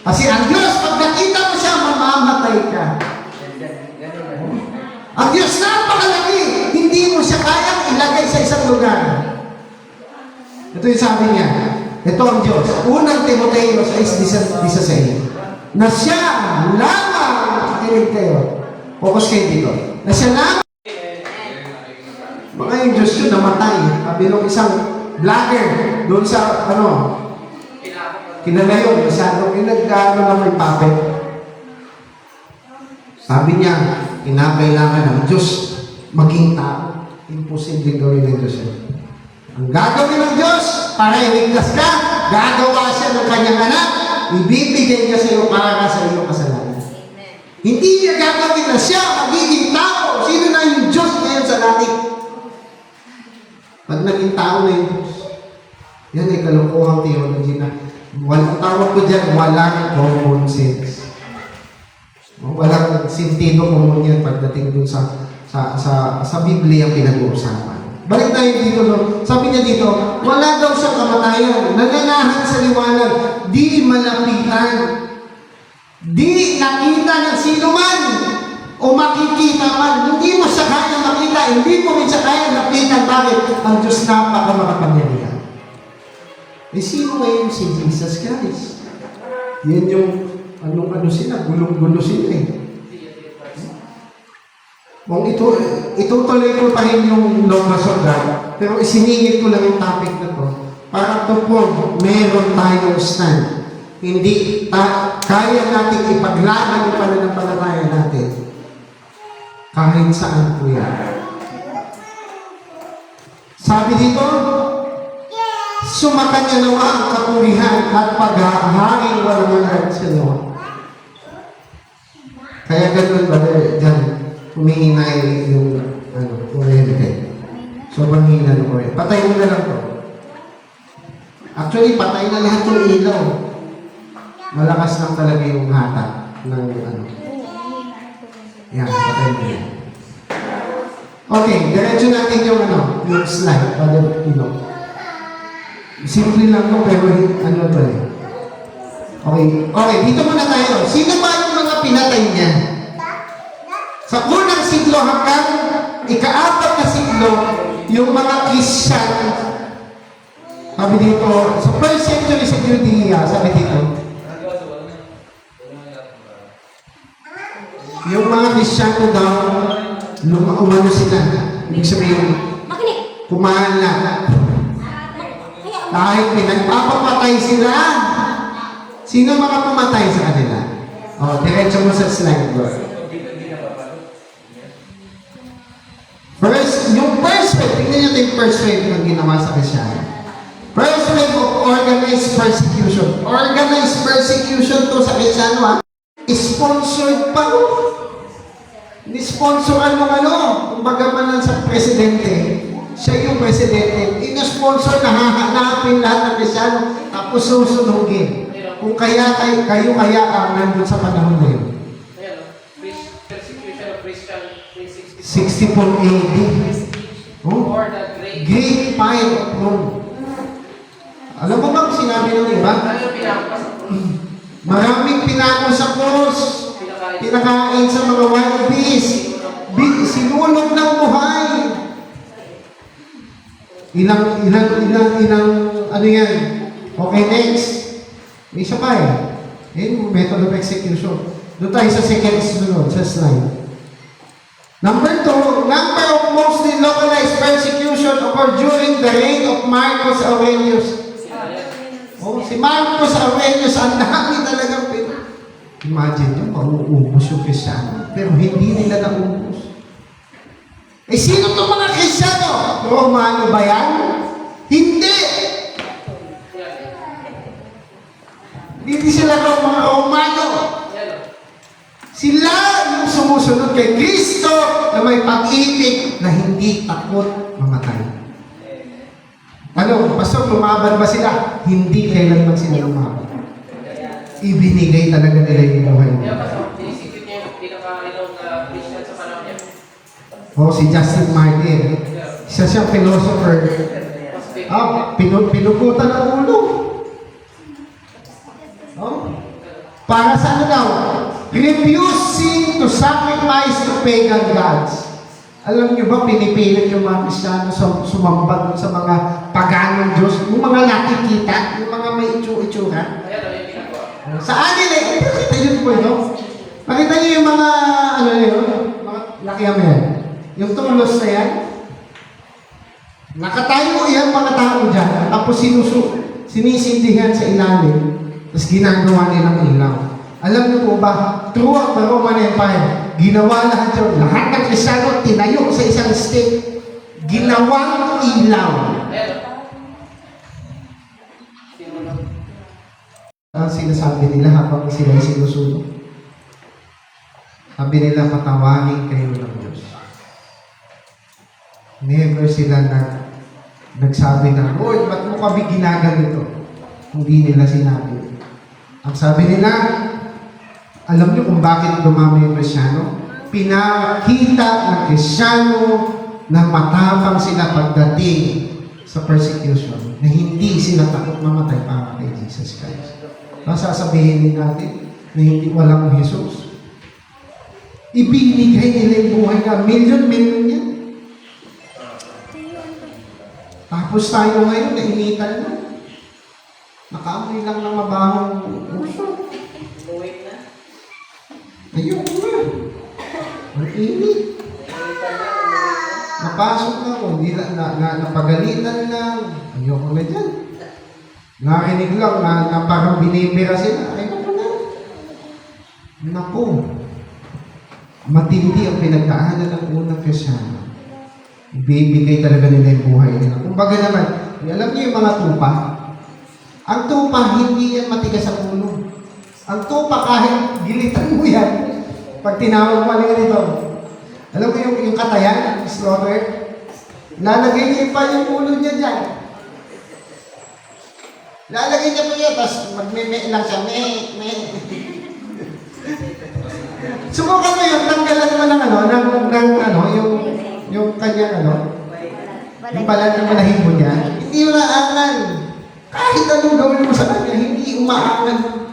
Kasi ang Diyos, pag nakita mo siya, mamamatay ka. Ang Diyos napakalaki, hindi mo siya kayang ilagay sa isang lugar. Ito yung sabi niya. Ito ang Diyos. Unang Timoteo 6:16. Na siya lamang, makinig kayo. Focus kayo dito. Na siya lamang. Mga yung Diyos yun namatay. Sabi nung isang vlogger doon sa, kinalayon, masyadong inagano na may puppet. Sabi niya, kinakailangan ng Diyos maging tao. Imposible gawin ng Diyos yun. Ang gagawin ng Diyos, para iligtas ka, gagawa siya ng kanyang anak, ibibigay niya sa iyo para sa iyong kasalanan. Hindi niya gagawin na siya magiging tao. Sino na yung Diyos ngayon sa langit? Pag naging tao na yung Diyos, yan ay kalukuhang theology na walang tawag ko dyan, walang common sense. Walang sentido common yan pagdating dun sa Biblia pinag-uusapan. Balik tayo dito, no? Sabi niya dito, wala daw siyang kamatayan, nananahan sa liwanag, di malapitan, di nakita ng sino man, o makikita man, hindi mo siya kaya makita, hindi mo rin siya kaya lapitan. Bakit? Ang Diyos napakamakapangyarihan. Eh, sino ngayon si Jesus Christ? Yan yung, ano sila, gulong-gulo sila eh. Kung itutuloy ko pa rin yung Logos of God, pero isiningit ko lang yung topic na to, para ito po, meron tayong stand. Hindi kaya natin ipaglaban yung pananampalataya natin. Kahit saan po yan. Sabi dito, sumakanya nawa ang kapurihan at paghaharing walang hanggan sa Lord. Kaya ganun ba dyan? Humihinay yung kuryente. Sobrang hina ng kuryente. Patay mo na lang to. Actually, patay na lahat yung ilaw. Malakas lang talaga yung hata ng Yan, patay mo yan. Okay, diretso natin yung yung slide. Simple lang to, pero to eh. Okay, dito muna tayo. Sino ba yung mga pinatay niya? Sa unang siglo hanggang ika-4 na siglo, yung mga Christian, sabi dito, sa first century sa Judea, sabi dito, yung mga Christian daw, umano sila, ibig sabihin, kumahan na. Kahit pinagpapapatay sila, sino mga pumatay sa kanila? Diretso mo sa slide, bro. Yung first wave, tingnan nyo yung first wave ng ginawa sa Krisyano. First wave of organized persecution. Organized persecution to sa Krisyano, ha? Sponsored pa. Ni-sponsoran ng kumbaga man sa presidente, siya yung presidente, ina-sponsor na hahanapin lahat ng Krisyano, tapos susunugin. Kung kaya kayo ang nandun sa panahon na yun. 64 AD. Great Fire of Rome. Alam mo bang sinabi ng iba? Maraming pinako sa cross. Pinakain sa mga wild beasts. Sinunog ng buhay. Ilang, yan? Okay, next. May isa pa eh. Method of execution. Doon tayo sa second sunod, sa slide. Number 2, number of mostly localized persecution occurred during the reign of Marcus Aurelius. Si Marcus Aurelius, ang dami talagang imagine nyo, mauubos yung Krisyano, pero hindi nila naubos. Sino itong mga Krisyano? Romano ba yan? Hindi! Hindi sila mga Romano. Sila yung sumusunod kay Kristo na may pag-ibig na hindi takot mamatay. Pastor, lumaban ba sila? Hindi kailanman sila lumaban. Ibinigay talaga nila yung buhay nila. Si Justin Martyr. Isa siyang philosopher. Pinuputan ng ulo. Para sa ano daw? Refusing to sacrifice to pagan gods. Alam niyo ba, pinipilit yung mga Kristiyano sumambag sa mga paganong Diyos, yung mga nakikita, yung mga may itsura. Saan nila? Nakita niyo po ito? Nakita niyo yung mga, ano yun? Mga lakihan yan. Yung tulos na yan. Nakatayo yan mga tao dyan, tapos sinisindihan sa ilalim, tapos ginagawa nilang ilaw. Alam niyo po ba, throughout the Roman Empire, ginawa lahat yun. Lahat ng Kristiyano tinayo sa isang state. Ginawang ilaw. Ang sinasabi nila habang sila sinusunod. Sabi nila, patawarin kayo ng Diyos. Never sila nagsabi na, Lord, ba't mo kami ginaganito? Hindi nila sinabi. Ang sabi nila, alam niyo kung bakit dumami yung Kristiyano? Pinakita ng Kristiyano na matapang sila pagdating sa persecution, na hindi sila takot mamatay para kay Jesus Christ. Sasabihin din natin na hindi walang Jesus. Ibinigay nila yung buhay na million yan. Tapos tayo ngayon, nainitan na. Nakaamoy lang ng mabahong uso. Ayun na. Ang init. Napasok na ako. Napagalitan lang. Ayoko na dyan. Narinig lang na parang binibira sila. Ayoko na. Naku. Matindi ang pinagdaanan ng unang Kristiyano. Ibibigay talaga nila yung buhay nila. Kumbaga naman, alam niyo yung mga tupa? Ang tupa, hindi yan matigas sa ulo. Ang tupa, kahit gilitan mo yan, pag tinawag mo lang nito, alam mo yung katayan, yung slaughter, lalagay niya pa yung ulo niya dyan. Lalagay niya po yan, tapos magme-me lang siya, me. Subukan mo yun, tanggalan mo ng yung kanyang yung balat na malahibo niya, hindi mo naangan. Kahit anong gawin mo sa kanya, hindi umaangan.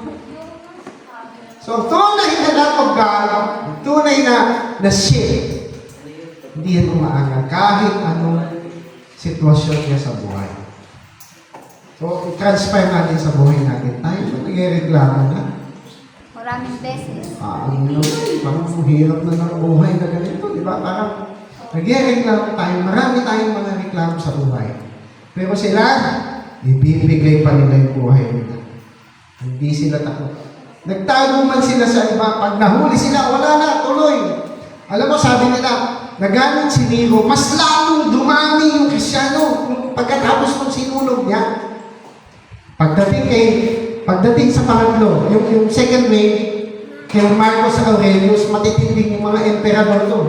So, tunay na love of God, tunay na shit, hindi yan umaangan kahit anong sitwasyon niya sa buhay. So, i-transfer natin sa buhay natin. Tayo ba nag-reklamo na? Maraming beses. Parang hirap na ng buhay na ganito, di ba? Parang nag-reklamo tayo. Marami tayong mga reklamo sa buhay. Pero sila, ibibigay pa nila yung buhay nila. Hindi sila takot. Nagtago man sila sa iba. Pag nahuli sila, wala na, tuloy. Alam mo, sabi nila, nagamit si Nero, mas lalong dumami yung Kristiyano pagkatapos ng sinulog niya. Pagdating sa pangatlo, yung second wave, kay Marcos Aurelius, matitinding yung mga emperador to.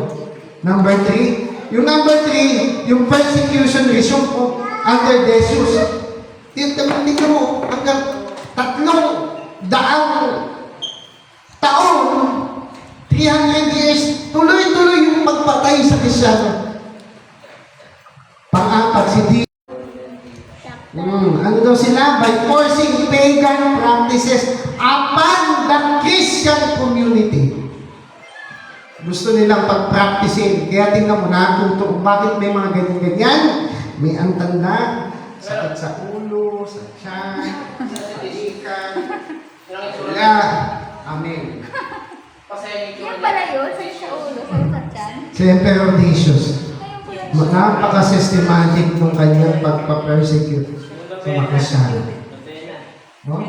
Number 3. Yung number 3, yung persecution resume po under Decius. Tingnan mo, hanggang 300 taon, 300 years, tuloy-tuloy yung pagpatay sa Kristiyano. Pang-apat, si D. Ano daw sila? By forcing pagan practices upon the Christian community. Gusto nilang pag-practicein. Kaya tingnan mo na kung bakit may mga ganyan-ganyan. May antanda, sakit sa ulo, sa tiyan, sa ikan. Wala. Amen. Yan pala yun, sa ulo, sa tiyan. Si Emperor Decius. Napaka-systematic ng kanyang pagpa-persecute sa mga Kristiyano. No?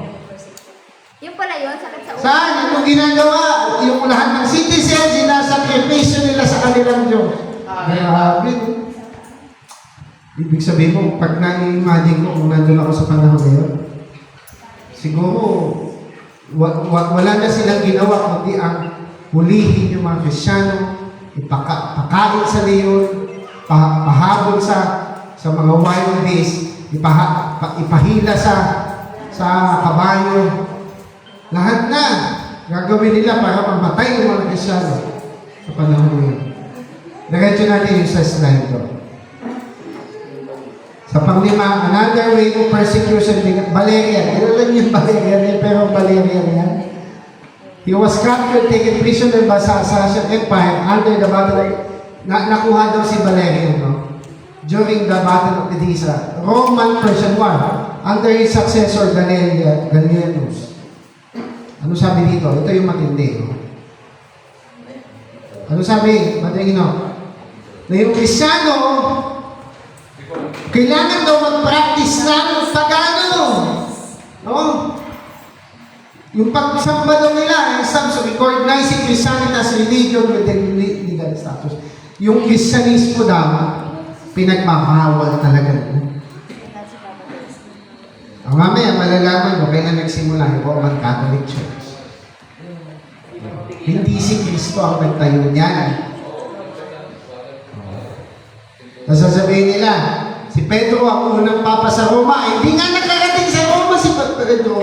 Yung pala yun, sakit sa ulo. Saan? Yung ginagawa, yung lahat ng citizens, sinasakripisyo nila sa kanilang Diyos. Grabe. Ibig sabihin mo, pag na-imagine ko kung nandun ako sa panahon na yun, siguro, wala na silang ginawa kundi ang hulihin yung mga Kristiyano, ipakain sa leon, pahabol sa mga wild beasts, ipahila sa kabayo. Lahat na gagawin nila para mamatay yung mga Kristiyano sa panahon na yun. Diretso natin yung sa slide ko. Sa panglima, another way of persecution, Valerian. Kilala niyo yung Valerian, pero Valerian yan. He was captured, taken prisoner by sa Saracen Empire under the battle. Nakuha daw si Valerian, no? During the Battle of Edessa, Roman-Persian War, under his successor, Gallienus. Ano sabi dito? Ito yung matindi, no? Ano sabi, Madrino? Na yung Kristyano, kailangan daw mag-practice ng pagano. No? Yung pagsamba daw nila, some recognizing Christianity as religion with the legal status. Yung Kristyanismo daw, pinagmamahawal talaga. Mamaya, malalaman mo, kaya nagsimula yung Roman Catholic Church. Hindi si Kristo ang nagtayo niyan. Nasasabihin nila, si Pedro ang unang papa sa Roma. Hindi nga nakarating sa Roma si Pedro.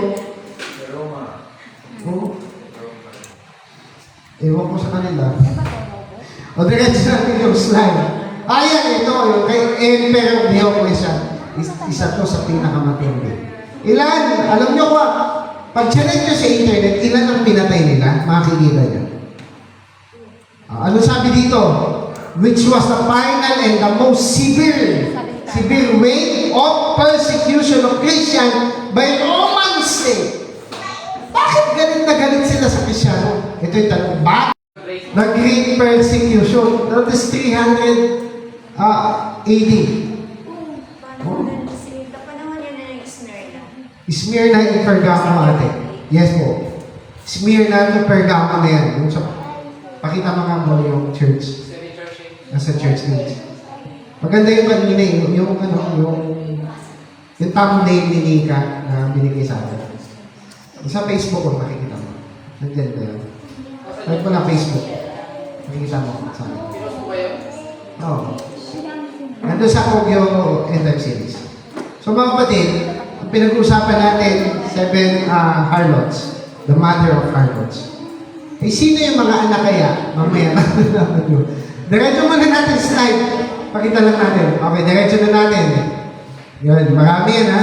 Oh. Ewan ko sa kanila. O diretso natin yung slide. Ayan, ito, yung kay Emperor Diocletian. Isa to sa pinakamatindi. Ilan? Alam nyo ko, pag chinek nyo sa internet, ilan ang pinatay nila? Makikita nyo. Ano sabi dito? Which was the final and the most severe way of persecution of Christian by Roman state. Bakit galit na galit sila sa Kristyano? Ito yung tanong. Bakit? The Great Persecution. That is 300 AD. Smyrna in Pergamo ate. Yes po. Smyrna to Pergamo na yan. Yung pakita mo nga mo yung church. Nasa church needs. Maganda yung kanina yung thumbnail ni Nika na binigay sa atin. Sa Facebook ko, makikita mo. Nandiyan ba yun? Type mo na Facebook. Makikita mo sa akin. Oo. Nandun sa Kogyo End-Time Series. So mga kapatid, ang pinag-uusapan natin, 7 harlots. The mother of harlots. Eh, sino yung mga anak kaya? Mamaya na. Diretso muna natin slide. Pakita lang natin. Okay, diretso na natin. Yun, marami yan ha.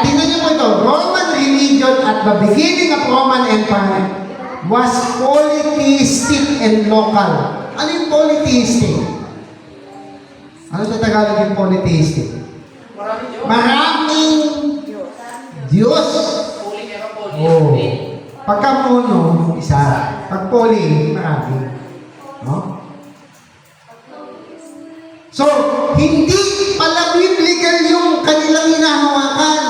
Tingnan niyo po ito. Roman religion at the beginning of Roman Empire was polytheistic and local. Ano yung polytheistic? Ano sa Tagalog yung polytheistic? Maraming Diyos. Oh. Pagka mono, isa. Pag poly, marami. No? So, hindi pala biblical yung kanilang hinahawakan.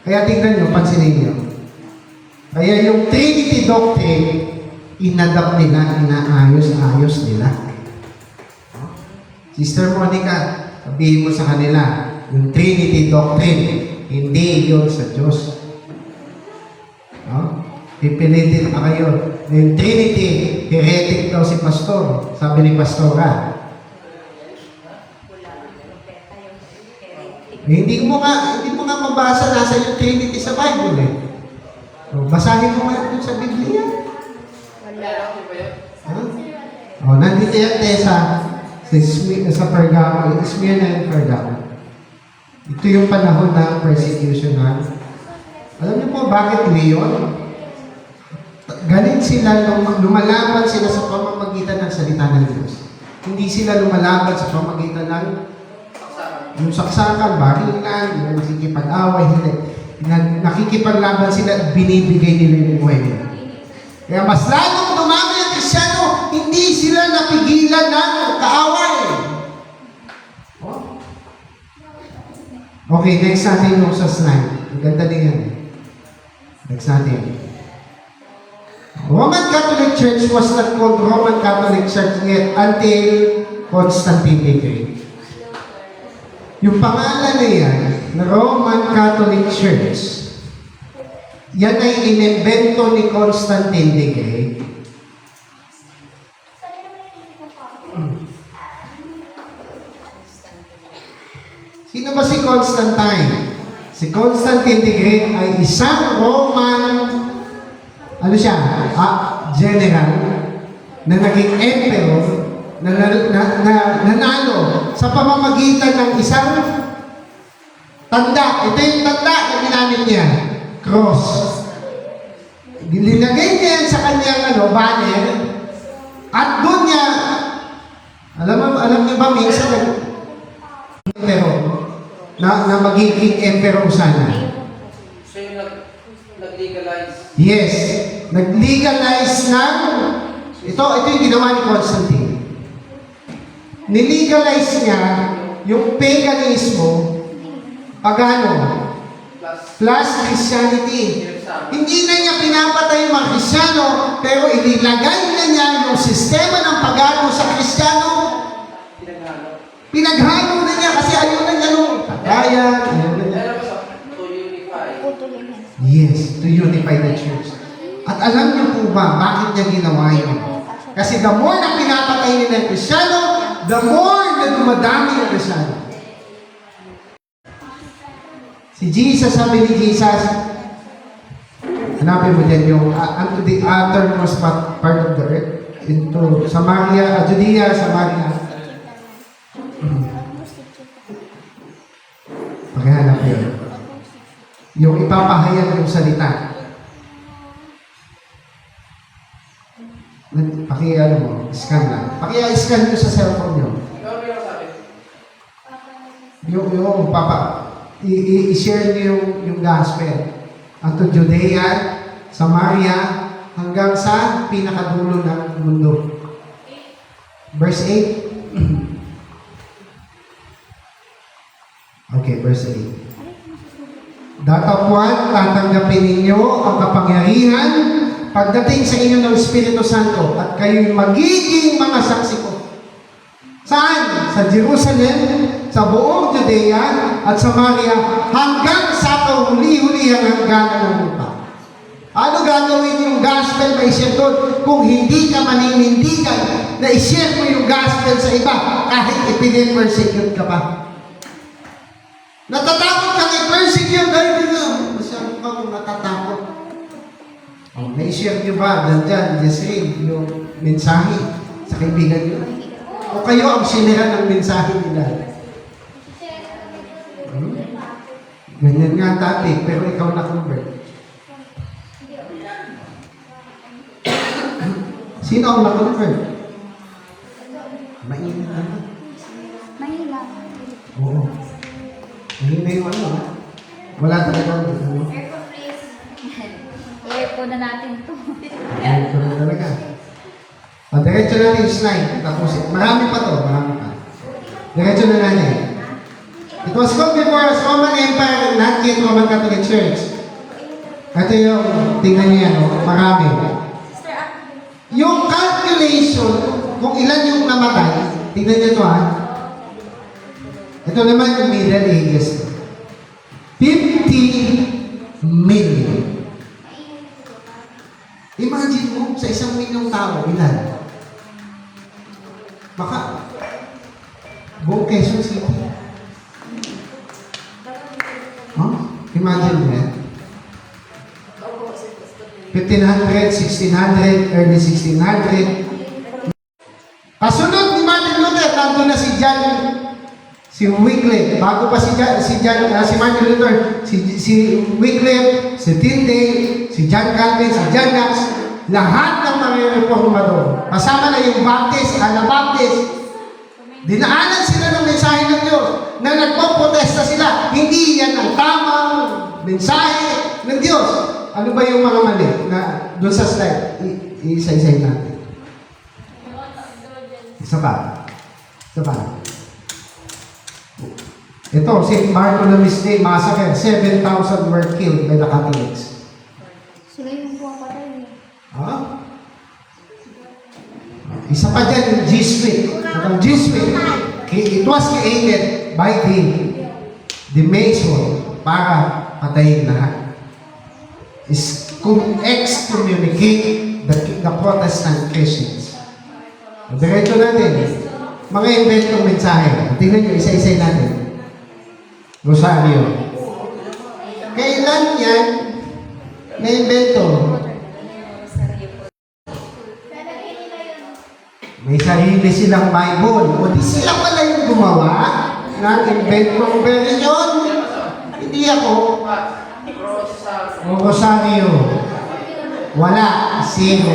Kaya tingnan nyo, pansinin nyo. Kaya yung Trinity doctrine, inadapt nila, inaayos-ayos nila. Sister Monica, sabihin mo sa kanila, yung Trinity doctrine, hindi yun sa Diyos. No? Pipilitin pa kayo. Yung Trinity, heretic daw si Pastor. Sabi ni Pastora. Hindi mo nga mabasa nasa yung Trinity sa Bible eh. So, basahin mo nga yun sa Biblia. Huh? Nandito yan sa Pergamo, Smyrna and Pergamo. Ito yung panahon ng persecution na. Alam niyo po bakit Leon? Galit sila, lumalaban sila sa pamamagitan ng salita ng Diyos. Hindi sila lumalaban sa pamamagitan ng yung saksakan, barilan, yung nakikipag-away, hindi. Nakikipaglaban sila at binibigay nila yung buhay nila. Kaya mas lalong dumami ang Kristyano, hindi sila napigilan ng kaaway. Oh. Okay, next natin yung sa slide. Ang ganda din yan. Next natin. Roman Catholic Church was not called Roman Catholic Church yet until Constantine the Great. Yung pangalan na yan, na Roman Catholic Church, yan ay inimbento ni Constantine the Great. Sino ba si Constantine? Si Constantine the Great ay isang Roman, ano siya, general, na naging emperor, nanalo sa pamamagitan ng isang tanda. Ito yung tanda na ginamit niya. Cross. Linagay niya yan sa kanyang banner. At doon niya, alam niyo ba, minsan emperor, na magiging emperor sana. So yung nag-legalize. Yes, nag-legalize ng, ito yung ginawa ni Constantine. Nilegalize niya yung paganismo, pagano, plus Christianity. Hindi na niya pinapatay yung mga Kristiyano, pero inilagay na niya yung sistema ng pagano sa Kristiyano. Pinaghalo na niya kasi ayaw na niya nung kagayan, ayaw na niya. To unify. Yes, to unify the church. At alam niyo po ba, bakit niya ginawa yun? Kasi the more na pinapatay nila ng Kristiyano, the more na dumadami yung Kristiyano. Si Jesus, sabi ni Jesus, hanapin mo dyan yung unto the uttermost part of the earth, into Samaria, Judea, Samaria. Paghahanap yun. Yung ipapahayag yung salita. Paki-ano mo, scan lang. Paki-scan nyo sa cellphone nyo. Ikaw may sabi. Yung i-share nyo yung gospel. Unto Judea, Samaria, hanggang sa pinakadulo ng mundo. Verse 8. Okay, verse 8. Datapwan, tatanggapin ninyo ang kapangyarihan pagdating sa inyo ng Espiritu Santo at kayo'y magiging mga saksi ko. Saan? Sa Jerusalem, sa buong Judea at Samaria, hanggang sa kahuli-hulihang hangganan ng lupa. Ano gagawin yung gospel na i-share doon kung hindi ka maninindigan na i-share mo yung gospel sa iba kahit ipinipersecute ka pa? Natatakot kang i-persecute dahil masyado pa kung natatakot. Oh, na-share nyo ba dyan, Yesrin, yung mensahe sa kaibigan nyo? O kayo ang sinira ng mensahe nila? Ganyan nga dati, pero ikaw na-convert. Sino ang na-convert? Mainit na. Mahila. Oo. Mahina yung ano. Wala talaga. Aircon na natin to. Ito na talaga. Diretso natin yung slide. Tapos, marami pa to. Marami pa. Diretso na natin. It was called before as Roman Empire, not yet Roman Catholic Church. Ito yung, tingnan niyo yan, marami. Yung calculation, kung ilan yung namatay, tingnan niyo ito ha. Ito naman yung Middle Ages. 50 million. Imagine mo, sa 1 milyong tao, ilan? Baka, buong Quezon City. Huh? Imagine mo yan. 1500, 1600, early 1600. Kasunod ni Martin Luther, nandun na si Wycliffe. Bago pa si Martin Luther, si Wycliffe, si Tyndale, si John Calvin, si John Knox, lahat ng mga reformador. Kasama na yung Baptist, Anabaptist. Dinaanan sila ng mensahe ng Diyos na nagpo-protesta sila. Hindi yan ang tamang mensahe ng Diyos. Ano ba yung mga mali na doon sa slide? Isa-isay natin. Isa pa. Ito, St. Bartholomew's Day Massacre. 7,000 were killed by the Catholics. Sila yung pumapatay. Ha? Isa pa dyan, yung Jesuit. Ang Jesuit, it was created by the Mason para patayin lahat. Excommunicate the Protestant Christians. Diretso natin. Mga inventong mensahe. Tingnan nyo, isa-isay natin. Rosario. Kailan yan na-invento? May sarili silang Bible. O di sila pala yung gumawa ng inventong version. Hindi ako. O Rosario. Wala. Zero.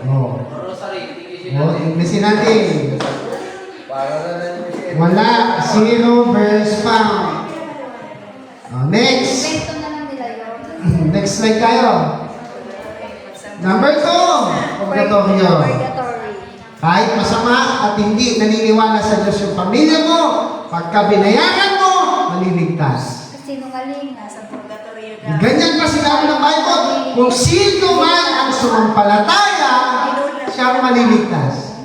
Oh. Rosary, English Oh, natin. Inglesin natin. Wala. Zero verse found. Oh, next. Invento na lang nila yun. Next slide tayo. Number 2. Purgatorio. Purgatory. Kahit masama at hindi naniniwala sa Diyos yung pamilya mo, pagka binayaran mo, maliligtas. Sinungaling. Nasa purgatorio Ganyan pa sinabi ng Bible. Kung sino man ang sumampalataya, siya ang maliligtas.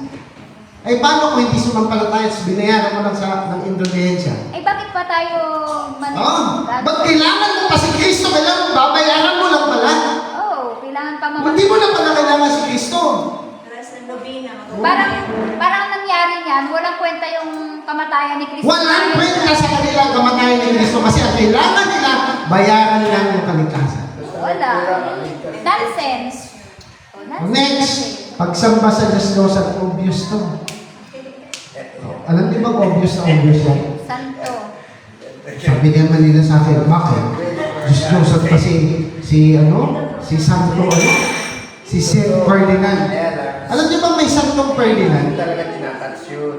Ay paano kung hindi sumampalataya at binayaran mo lang sa ng indulhensya? Eh, bakit pa tayo Oh, ba't kailangan mo pa si Kristo? Kailangan babayaran mo lang pala. Oo, kailangan pa Hindi mo na pala kailangan si Kristo. Oras ng nobina. Parang nangyari niyan, walang kwenta yung kamatayan ni Kristo. Walang kwenta sa kanila ang kamatayan ni Kristo kasi ang kailangan nila, bayaran lang yung kaligtasan. Wala. Nonsense. Oh, nonsense. Next, pagsamba sa Diyos Diyos at obvious to. Alam niyo ba obvious na obvious yan? Santo. Sabi niya manila sa akin, bakit? Diyos Diyos at pa si Santo, si Saint Ferdinand. Alam niyo ba may Santong Ferdinand? Talaga tinatouch yun.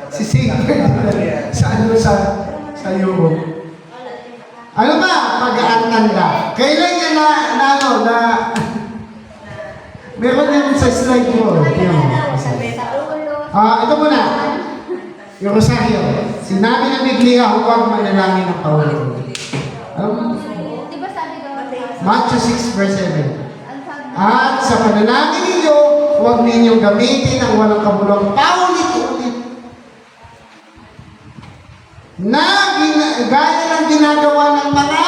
Si Saint Ferdinand. Sa Europe. Ano ba? Pag-aantanda. Kailan niya meron yan sa slide mo. Tingnan mo. Sa ulo. Ito muna. Yung Rosario. Sinabi ng Biblia, huwag manalangin ng paulo. Di ba sabi doon? Matthew 6 verse 7. Ang sabi At sa panalangin ninyo, huwag ninyong gamitin ang walang kabulong paulit-ulit. Gaya ng ginagawa ng mga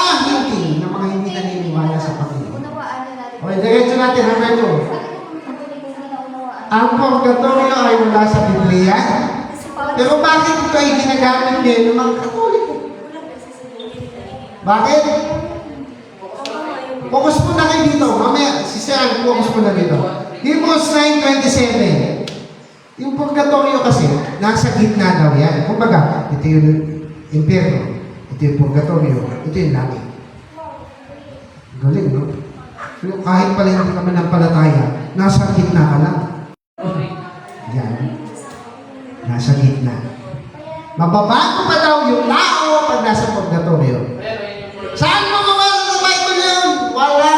hindi naniniwala sa Panginoon. unawaan na natin. Okay, diretso natin. Number 2. Ang purgatorio ay wala sa Biblia. Pero bakit ito ay ginagamit din ng mga Katoliko? Bakit? Focus mo na kayo dito. Mamaya, si Sir, focus mo na dito. Hebrews 9:27. Yung purgatorio kasi, nasa gitna daw yan. Kumbaga, ito yung impyerno, ito yung purgatorio, ito yung langit. Galing, no? Pero kahit pala hindi ka manampalataya, nasa gitna ka lang. Yan. Nasa gitna. Mababago pa daw yung tao pag nasa purgatorio. Saan mo mawala ng Bible yun? Wala.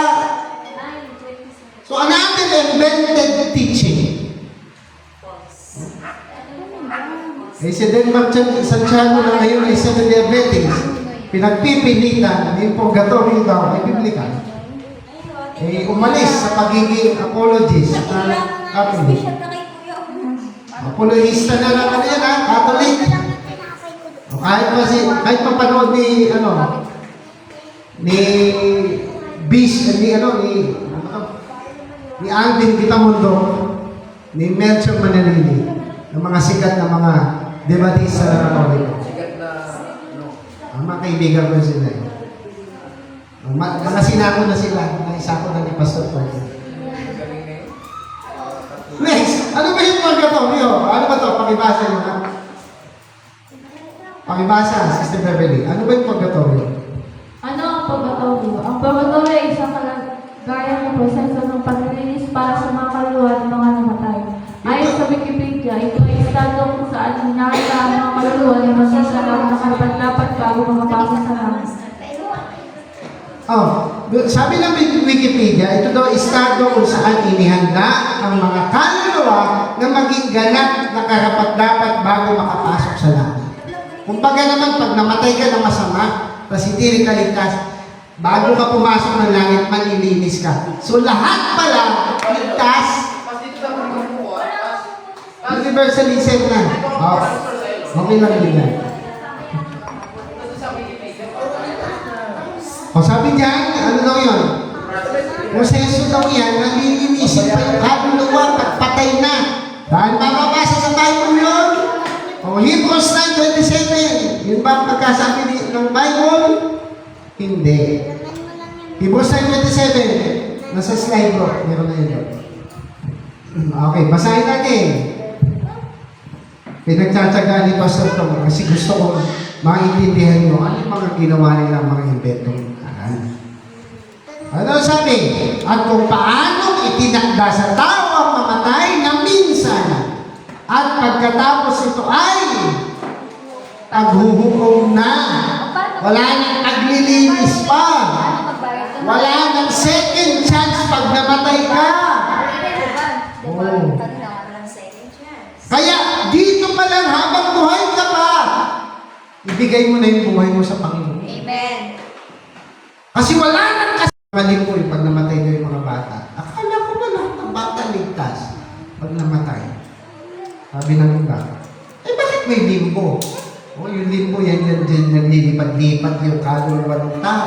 So, another invented teaching. Eh, si Denmark Santiago na ngayon ay Seventh Day Adventist. Pinagpipilitan yung purgatorio daw ay biblical. Eh, umalis sa pagiging apologist na Catholic. Apologista na lang ano yan ha, Catholic. O, kahit mapanood ni Alvin Quitamundo, ni Melchor Manalili, ng mga sikat na mga debatista na Katoliko. Sikat na, Ang mga kaibigan ko sila eh. Mga sinako na sila, naisako na ni Pastor Tony. galing na yun. Next, ano ba yung purgatorio? Ano ba ito? Pakibasa nyo ha? Pakibasa, Sister Beverly. Ano ba yung purgatorio? Ano ang purgatorio? Ang purgatorio ay isang kalagayan ng proseso ng paglilinis para sa mga kaluluwa ng mga namatay. Ayon sa Wikipedia, ito ay estado kung saan hinahanda ang mga kaluluwa na magsasalaw na karapat-dapat bago makapasok sa langit. Sabi ng Wikipedia, ito daw estado kung saan inihanda ang mga kaluluwa na maging ganap na karapat-dapat bago makapasok sa langit. Kumbaga naman, pag namatay ka ng masama, tapos hindi rin kaligtas, bago ka pumasok ng langit, malilinis ka. So lahat pala, ligtas, universalism na. Okay lang din yan. Sabi niya, ano daw yun? Proseso daw yan, nalilinisin pa yung kaluluwa pag patay na. Dahil mababasa sa Bible yun. Hebrews 9:27. Yun ba ang pagkasabi ng Bible? Hindi. Hebrews 9:27. Nasa slide ko. Meron na yun. Okay, basahin natin. Pinagtsatsagaan ni Pastor Tom kasi gusto ko maintindihan nyo ano yung mga ginawa nila mga inventong aral. Ano sabi? At kung paano Itinakda sa tao ang mamatay na minsan at pagkatapos ito ay paghuhukom na. Wala nang paglilinis pa. Ano magbayad ka? Wala nang second chance pag namatay ka. Diba? Oo. Kanina nga. Walang second chance. Kaya dito pa lang habang buhay ka pa, ibigay mo na yung buhay mo sa Panginoon. Amen. Kasi wala nang mali po yung pag namatay na yung mga bata. Akala ko ba lahat ng bata ligtas pag namatay? Sabi ng iba, bakit may limbo? Yung limbo yan naglilipat-lipat yung kaluluwa ng tao.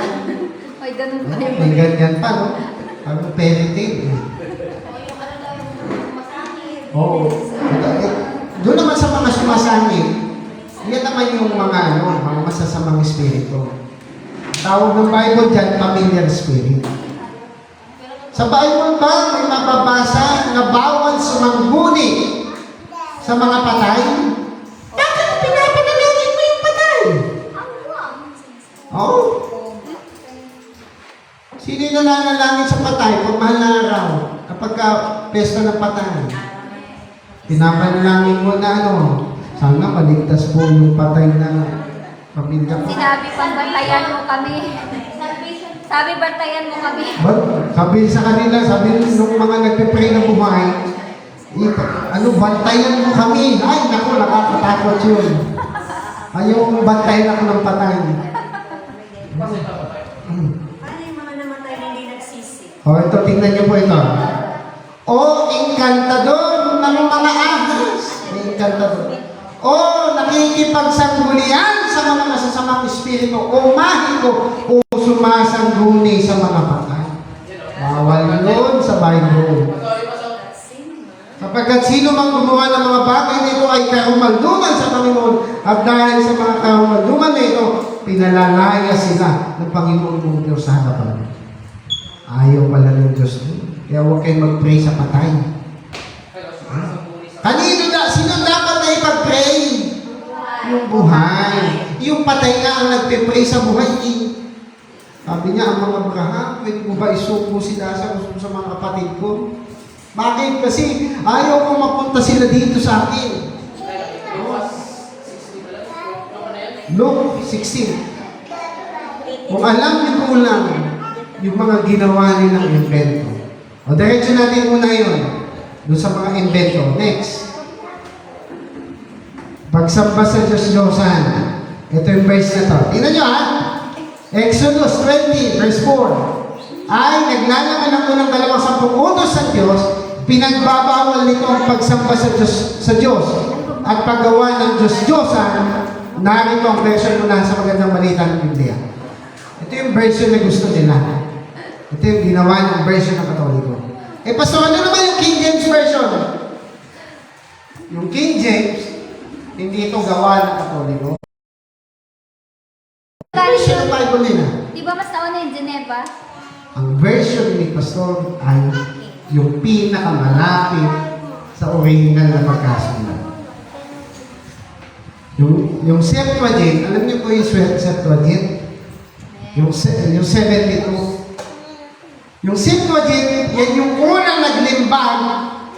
Ay, ganun pa. May ganyan pa, no? Parang fairy tale. O yung ano daw yung masakit. Oo. Doon naman sa mga sumasangit, yan naman yung mga masasamang espiritu. Tawag ng Bible dyan, familiar spirit. Sa Bible ba, may mababasa na bawal sumangguni sa mga patay? Bakit pinapanalangin mo yung patay? Oo. Sino yung nananalangin sa patay pag mahal na araw? Kapag pesta ng patay. Pinapanalangin mo na sana maligtas po yung patay na pamilya ko. Sinabi pang bantayan mo kami. Sabi bantayan mo kami. Sabi sa kanila, sabi nung mga nagpe-pray na buhay, bantayan mo kami. Ay, naku, nakakatakot yun. Yung bantayan ako ng patay. Kasi namatay. Paano yung mga namatay na hindi nagsisi? Ito, tingnan niyo po ito. Encantador ng mga ahas. Encantador. Nakikipagsanggunian sa mga masasamang espiritu. Mahiko o sumasangguni sa mga patay. Bawal yun sa Bible. Sapagkat sino mang gumawa ng mga bagay nito ay karumalduman sa Panginoon at dahil sa mga karumalduman na ito, pinalalaya sila ng Panginoon mong Diyos sa harapan. Ayaw pala ng Diyos. Kaya huwag kayong mag-pray sa patay. Sino dapat na ipag-pray? Yung buhay. Yung patay nga ang nagpe-pray sa buhay. Sabi niya, ang mga Abraham, pwede mo ba isuko sila sa mga kapatid ko? Bakit? Kasi ayaw kong mapunta sila dito sa akin. Luke 16. Kung alam niyo po lang yung mga ginawa nilang invento. Diretso natin muna yun. Doon sa mga invento. Next. Pagsamba sa Diyos-Diyosan. Ito yung verse na to. Tingnan nyo Exodus 20, verse 4. Ay, naglalangan ang unang 210 utos sa Diyos, pinagbabawal nito ang pagsamba sa Diyos at paggawa ng Diyos-Diyosan. Narito ang version muna sa magandang balita ng Biblia. Ito yung version na gusto nila. Ito yung ginawa ng version ng Katoliko. Pastor, ano naman yung King James Version? Yung King James, hindi ito gawa ng Katoliko. Version ng Bible nila. Di ba mas nauna yung Geneva? Ang version ni Pastor ay yung pinakamalapit sa original na pagkasulat. Yung Septuagint, alam niyo po yung Septuagint? Yung 72. Yung Septuagint, yan yung unang naglimbag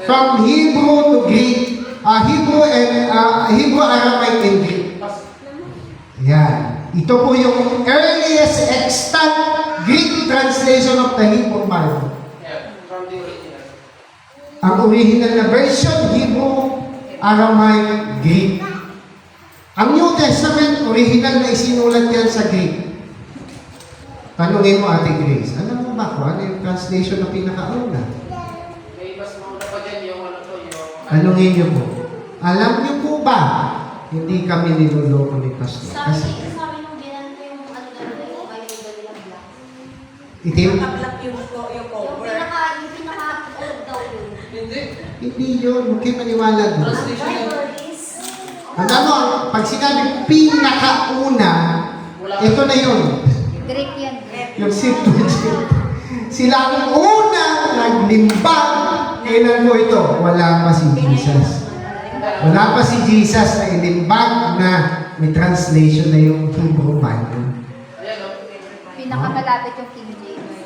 from Hebrew to Greek, Hebrew, Aramaic, and Greek. Yan. Ito po yung earliest extant Greek translation of the Hebrew Bible. From the original. Ang original na version, Hebrew, Aramaic, Greek. Ang New Testament, original na isinulat yan sa Greek. Tanungin mo, Ate Grace, alam mo ba kung ano yung translation na pinakauna? May mas mauna pa dyan yung Tanungin niyo po. Alam niyo po ba, hindi kami niloloko ni Pastor? Kasi nung ginanto yung ano daw yung Bible nilang black. itim? Nakablak yung Yung cover. pinaka-old daw yun. Hindi. Hindi yun. Huwag kayo maniwala doon. Translation yan. Bible is... Alam mo, pag sinabi pinakauna, ito na yun. Greek yan. Yung Septuagint. Sila ang unang naglimbag. Kailan mo ito? Wala pa si Jesus. Wala pa si Jesus na ilimbag na may translation na yung Hebrew Bible. Ayan o. Pinakamalapit yung King James.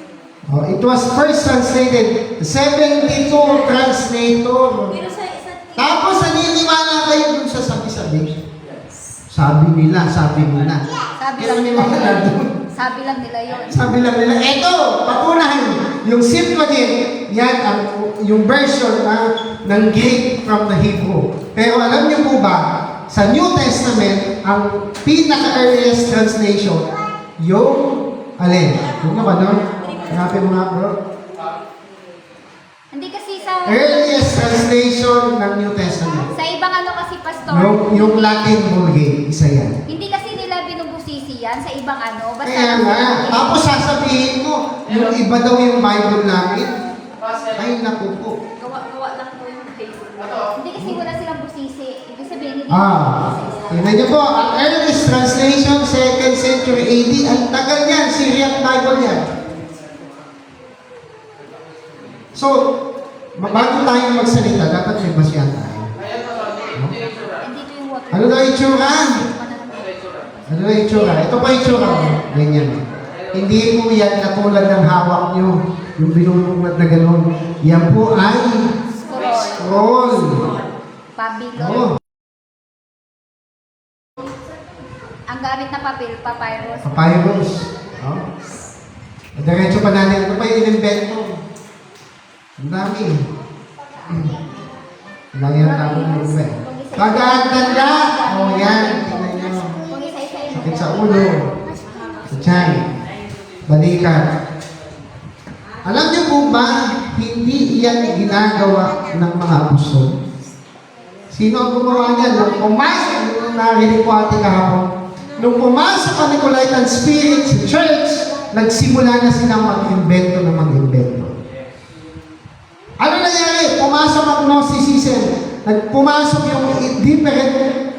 Oh, it was first translated, 72 translator. Pero sa isa, Tapos naniniwala kayo dun sa sabi-sabi. Sabi nila. Sabi Pero lang nila maniwala yun. dun. Sabi lang nila yun. Sabi lang nila, eto, papunahan, yung Septuagint, yan ang yung version ng Greek from the Hebrew. Pero alam niyo po ba, sa New Testament, ang pinaka-earliest translation, yung, alin? Yung na ba, no? Hanapin mo nga, bro. Hindi kasi sa... Earliest translation ng New Testament. Sa ibang ano kasi, Pastor. Yung Latin Vulgate, isa yan. Hindi kasi nila binubusisi yan sa ibang ano. Basta Kaya nga, tapos sasabihin mo, yung iba daw yung Bible namin. Pastor. Ay, naku po. gawa lang po yung Bible. Hindi kasi wala silang busisi. Ibig sabihin, hindi Tingnan niyo po, ang earliest translation, 2nd century AD, ang tagal yan, Syriac Bible yan. So, bago tayo magsalita, dapat may basihan tayo. Ayan pa ba? Hindi yung sura. Dito yung water. Ano daw itsura? Hindi yung sura. Ano daw itsura? Ito pa itsura. Ganyan. Hindi po yan katulad ng hawak nyo, yung binubungad na gano'n. Yan po ay Scroll. scroll. Pabilo. Oh, Ang gamit na papel, papyrus. papyrus. Oh. Diretso pa natin. Ito pa yung inimbento. Ang dami. Lagi ang tao ng inimbento. Pag-aantanda. Oh, yan. Tingnan nyo. Kung isa-isa yung... Sakit sa ulo. Sa tiyan. Balikan. Alam niyo po ba, hindi yan ginagawa ng mga apostol? Sino ang gumawa niyan? Nung pumasok, nung narinig ko ating kahapon, nung pumasok ang Nicolaitan Spirit sa church, nagsimula na silang mag-invento ng mag-invento. Ano nangyari? Pumasok ang Gnosticism. Pumasok yung different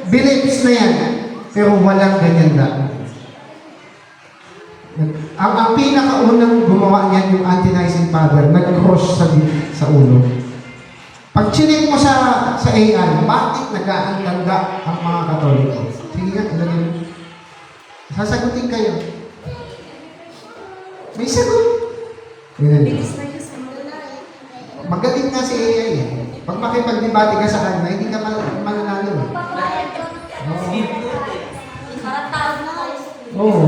beliefs na yan. Pero walang ganyan na. Ang pinakaunang gumawa niyan yung Ante-Nicene Father, nag-cross sa ulo. Pag chinik mo sa AI, bakit nag-aantanda ang mga Katoliko? Sige nga, ilagay mo. Sasagutin kayo. May sagot. Bilis na yun sa mga. Magaling nga si AI eh. Pag makipagdebate ka sa kanya, hindi ka mananalo eh. Parang tawag na kayo. Oo.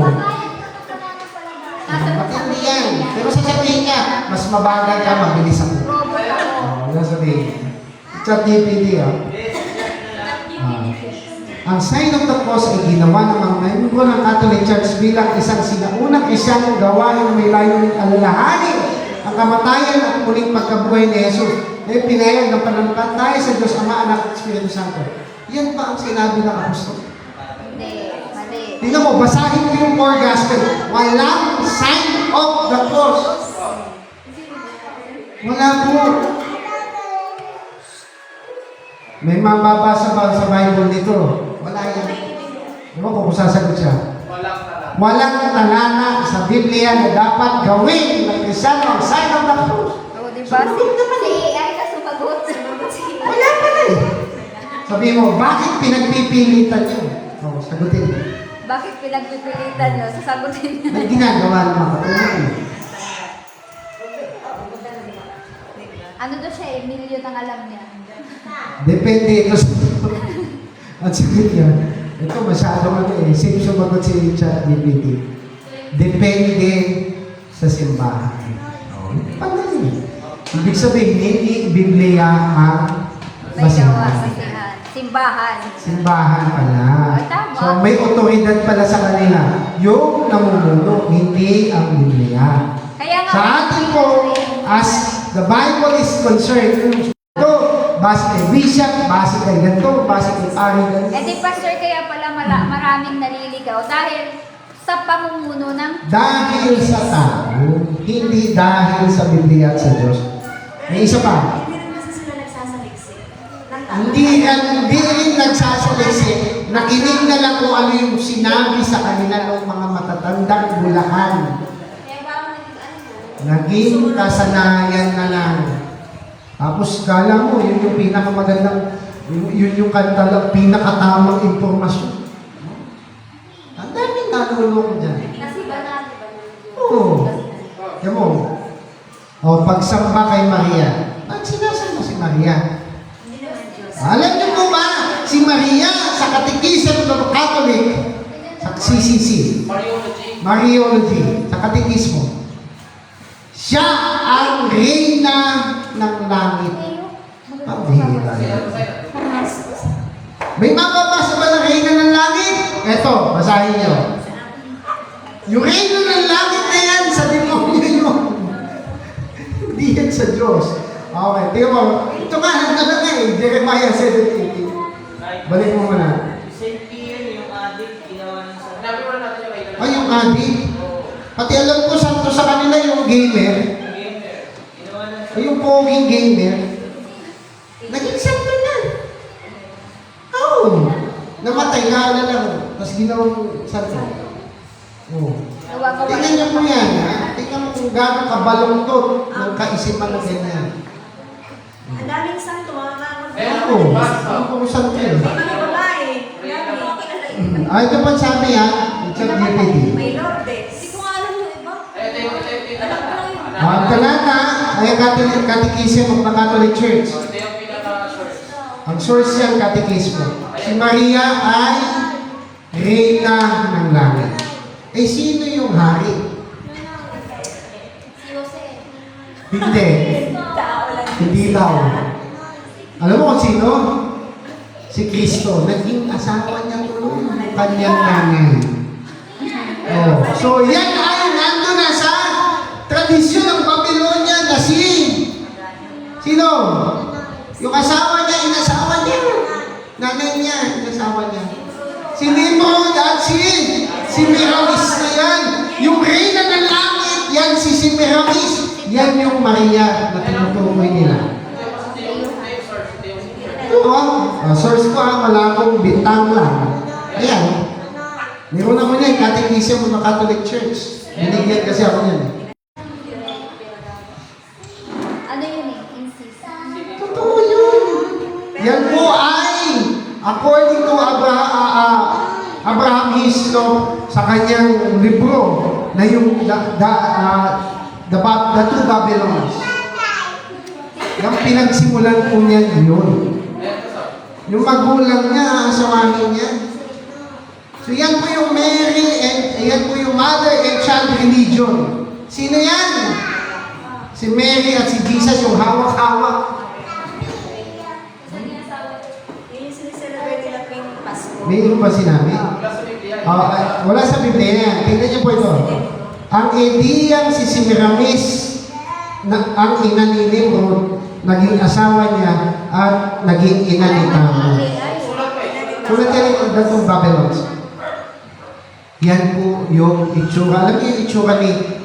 Nasa Matindi yan. Pero sasabihin niya, mas mabagal ka, mabilis ako. robot ako. Oo, sasabihin. Chat DPD ah. Ang sign of the cross ay ginawa ng mga membro ng Catholic Church bilang isang sinaunang isyang gawain na may layuning alalahanin ang kamatayan at muling pagkabuhay ni Jesus. Eh, pinayag ng pananampalataya sa Diyos Ama, Anak at Espiritu Santo. Yan ba ang sinabi ng apostol? Hindi, mali. Tingnan mo, basahin mo yung four gospel. Walang sign of the cross. Wala po. May mababasa ba sa Bible nito? Wala yan. Ewan ko kung sasagot siya. Walang tala. Walang talana sa Biblia na dapat gawin ng Kristyano ang sign of the cross. Oo, diba? Si AI ka sumagot. Wala pala eh. Sabi mo, bakit pinagpipilitan yun? O, sagutin. Bakit pinagpipilitan nyo? Sasagutin nyo. May ginagawa ng mga katulad. Ano daw siya eh, milyon ang alam niya. Depende ito sa... At sabi niya, ito masyadong ano eh, safe sumagot si ChatGPT. Depende sa simbahan. Oh, pagaling. Ibig sabihin, hindi Biblia ang May gawa, basihan. basihan. Simbahan. Simbahan pala. Oh, tama. So may otoridad pala sa kanila. Yung namumuno, hindi ang Biblia. Kaya nga, Sa atin po, as the Bible is concerned, ito, base kay bishop, base kay ganito, base kay pari ganito. eh di pastor, kaya pala maraming naliligaw dahil sa pamumuno ng... Dahil sa tao, hindi dahil sa Biblia at sa Diyos. May isa pa, Hindi rin kasi sila nagsasaliksik. Ng tama. hindi rin nagsasalisik, nakinig na lang kung ano yung sinabi sa kanila ng mga matatandang bulahan. Kaya parang naging Naging kasanayan na lang. Tapos kala mo, yun yung pinakamagandang, yun yung pinakatamang impormasyon. Ang daming nalulong dyan. Kasi banal, di ba? Oo. Kaya mo, pagsamba kay Maria. At sinasamba si Maria. Hindi naman Diyos. Alam niyo po ba, si Maria sa Catechism ng Catholic, sa CCC, Mariology. Mariology, sa Katekismo, siya ang reyna ng langit. Pabihira yan. May mababasa ba ng reyna ng langit? Eto, basahin niyo. Yung reyna ng langit na yan, sa demonyo yun. Hindi yan sa Diyos. Okay, tingnan mo. Ito nga, nagdala nga eh. Jeremiah 7:18. Balik mo muna. St. Pierre, yung adik, ginawa ng sa... Sinabi mo na natin yung kailan. Ay, yung adik. Pati alam ko, santo sa kanila yung gamer. Gamer, ginawa ng sa... Ay, yung poging gamer. Naging santo na. Oo. Namatay na lang. Tapos ginawang santo. Oo. Tingnan niyo po yan. Ha? Tingnan mo kung gano'ng kabalungtot ng kaisipan na ganyan. Ang daming santo, mga Oo. Ano kung santo yun? mga babae. Dami. Ah, ito pa sabi ha. Chat GPT. May Lourdes. Hindi ko nga alam yung iba. Ito yung Alam ko lang yung Ang talata ay ang Catechism of the Catholic Church. Ito yung pinaka-short. Ang source yan, Catechismo. Si Maria ay reyna ng langit. Eh, sino yung hari? si Jose. Hindi. Tao lang. Hindi daw. Alam mo kung sino? Si Kristo. Naging asawa niya tuloy ng kanyang nanay. Oh. So, yan ay nandun na sa tradisyon ng Babylonia na sino? Yung asawa niya, inasawa niya. Nanay niya, inasawa niya. Si Nimrod at si Semiramis na yan. Yung reyna ng langit, yan si Semiramis. Yan yung Maria na tinutukoy nila. Ito, source ko wala akong bintang lang. Ayan. Meron ako niyan, Catechism ng Catholic Church. Binigyan kasi ako niyan. Ano yun eh? Insist. Totoo yun. Yan po ay according to Abraham Hislop sa kanyang libro na yung the Two Babylons. Yung pinagsimulan po niyan yun. Yung magulang niya, asawahin niya. So yan po yung Mary and yan po yung Mother and Child Religion. Sino yan? Si Mary at si Jesus, yung hawak-hawak. Yung sineselebrate nila tuwing Pasko. May iba ba sinabi? Wala sa Biblia. Wala sa Biblia yan. Tingnan niyo po ito. Ang ideyang si Semiramis, ang ina ni Nimrod, naging asawa niya at naging ina ni Tamo. Sulat pa eh. Sulat yan yung datong Babylons. Yan po yung itsura. Alam niyo yung itsura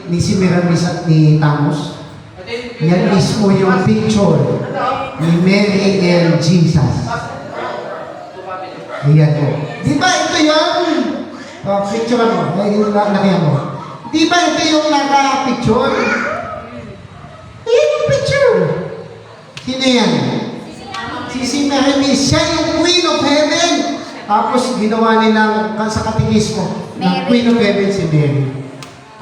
ni Semiramis at ni Tamos? Ito yung Yan mismo yung picture ni Mary and Jesus. Ayan po. Di ba ito yung picture mo? Nakaya mo. Di ba ito yung naka-picture? Ayan yung picture. Sino yan? Si Semiramis. Siya yung Queen of Heaven. Tapos ginawa nilang sa katekismo ng Queen of Heaven si Mary.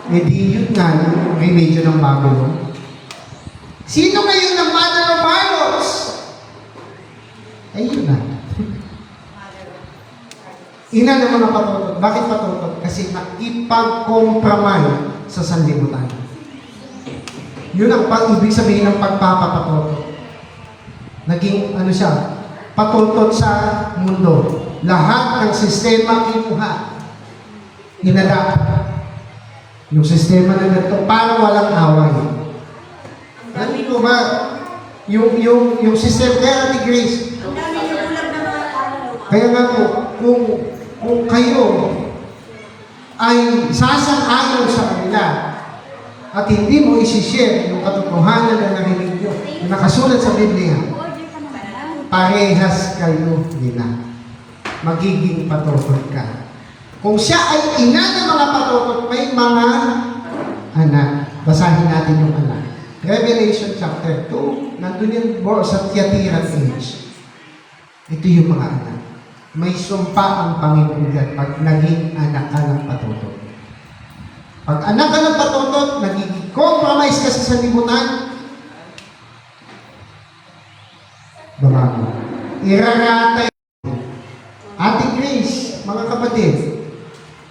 Eh di yun nga yung religion ng Babylon. Sino ngayon ang mother of harlots? Ayun na. Ina ng mga patutot. Bakit patutot? Kasi nakipag-compromise sa sanlibutan. Yun ang ibig sabihin ng pagpapapatutot. Naging siya, patutot sa mundo. Lahat ng sistema kinuha. Inadapt. Yung sistema na ganito, para walang away. Ano ba? Yung sistema, kaya Ate Grace, Ang dami niyo bulag na mga kaluluwa. kaya nga po, kung kayo ay sasang-ayon sa kanila at hindi mo isi-share yung katotohanan na narinig nyo, na nakasulat sa Biblia, parehas kayo nila. Magiging patutot ka. Kung siya ay ina ng mga patutot, may mga anak. Basahin natin yung anak. Revelation chapter 2, nandun yung sa Thyatira age. Ito yung mga anak. May sumpa ang Panginoon dyan pag naging anak ka ng patutot. Pag anak ka ng patutot, nagiging compromise ka sa sanlibutan, Baba mo. Iraratay. Ate Grace, mga kapatid,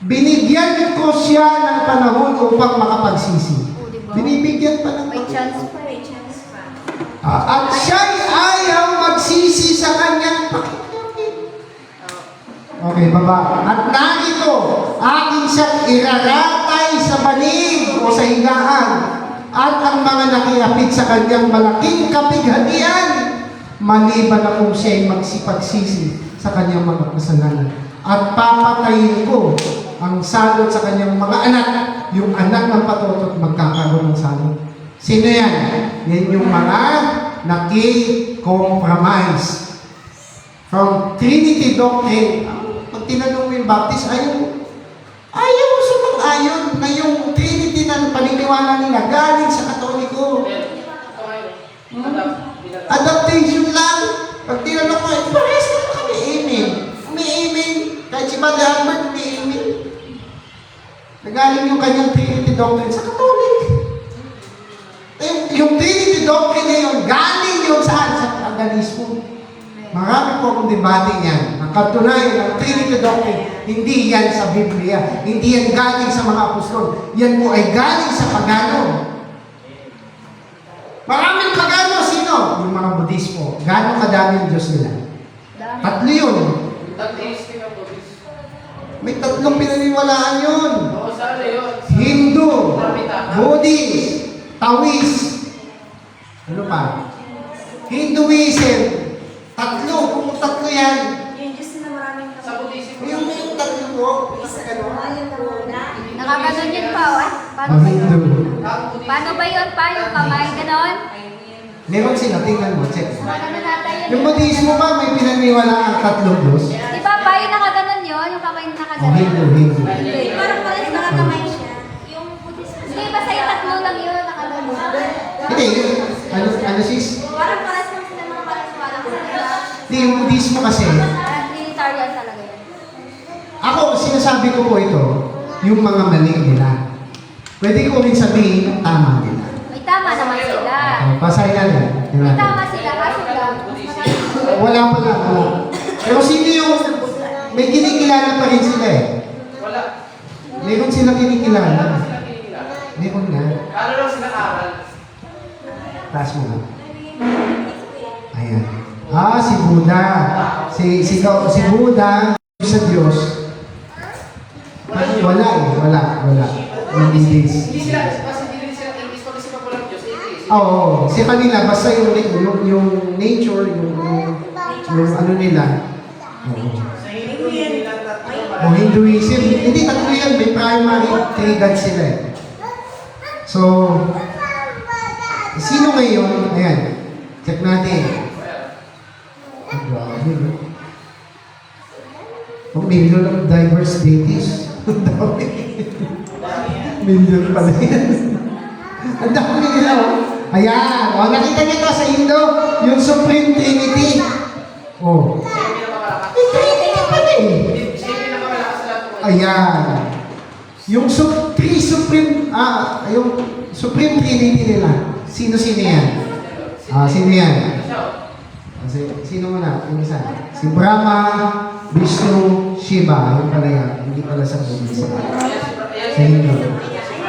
binigyan ko siya ng panahon upang makapagsisi. O, diba? Binibigyan pa ng May chance pa May eh. chance pa. At siya'y ayaw magsisi sa kanyang pakinggan. Okay, baba. At narito, aking siyang iraratay sa banig o sa higaan at ang mga nakiapit sa kanyang malaking kapighatian maliban na kung siya'y magsipagsisi sa kanyang mga kasalanan. At papatayin ko ang salot sa kanyang mga anak, yung anak ng patotot magkakaroon ng salot. Sino yan? Yan yung mga naki-compromise. From Trinity Doctrine, pag tinanong mo yung Baptist, ayaw sumang-ayon na yung Trinity na paniniwala nila galing sa Katoliko. Adaptation lang. Pag tinanong mo, parehas naman kami, amen. May amen. Kahit si Padre Albert, may amen. Nagaling yung kanyang Trinity Doctrine sa Katolik. Yung Trinity Doctrine na yun, galing yun saan? Sa paganismo. Marami po akong debate niyan. Ang katunayan ng Trinity Doctrine, hindi yan sa Biblia. Hindi yan galing sa mga apostol. Yan po ay galing sa pagano. Maraming pagano, sino? Yung mga Budismo. Gano'ng kadaming Diyos nila? Dami. Tatlo yun. Nag-tasting ang Buddhist. May tatlong pinaniwalaan yun. Oo, saan na yun? Hindu, Buddhist, Taoist. Ano pa? Hinduism. Tatlo. Kung tatlo yan. Yung Diyos na maraming Sa Buddhism. Yung tatlo po. Kasi ano? Nakaganon yun pa, oh. Paano Ang ba yun? Hindu. Paano ba yun pa? Yung kamay, ganon? Meron sila. Tingnan mo. Check. Nakaganon natin yun. Yung Buddhismo ba may pinaniwalaan ang tatlong Diyos? Di ba pa yung nakaganon yun? Yung kamay na O nakaganon? Hindu. Hindi, parang parang nakakamay siya. Yung Buddhism. Hindi, basta yung tatlo lang yun, nakaganon. Hindi. Ano sis? Parang parang lang sila mga paniniwala ko nila. Hindi, yung Buddhismo kasi. Parang Trinitarian talaga yun. Ako, sinasabi ko po ito, yung mga mali nila. Pwede ko rin sabihin, tama nila. May tama naman sila. Pasay natin. May tama sila, kaso lang. Wala pa lang. Pero sino yung, may kinikilala pa rin sila eh. Wala. Meron silang kinikilala. Sila kinikilala. Meron nga. Ano lang sila aral? Taas mo lang. Ayan. Si Buddha. Si Buddha sa Diyos. Wala eh. Wala. Hindi this. Hindi sila, kasi hindi sila English, pag sila walang Diyos, English. Oo. Si kanila, basta yung nature, yung ano nila. Oo. Sa Hindu, nilang tatlo. O Hinduism, hindi tatlo yan, may primary three gods sila eh. So, sino ngayon? Ayan, check natin. Ang grabe, no? Million of diverse deities. Ang dami. Million pala yan. Ang dami nila, oh. Ayan, nakita niyo to sa Indo, yung Supreme Trinity. Oh. Siya yung pinakamalakas. May Trinity pala eh. Siya yung pinakamalakas sa lahat ng Ayan. Yung yung Supreme Trinity nila. Sino-sino yan? Sino yan? Sino muna? Yung isa. Si Brahma, Vishnu, Shiva. Yung pala yan. Hindi pala sa Buddhism. Sa Hindu.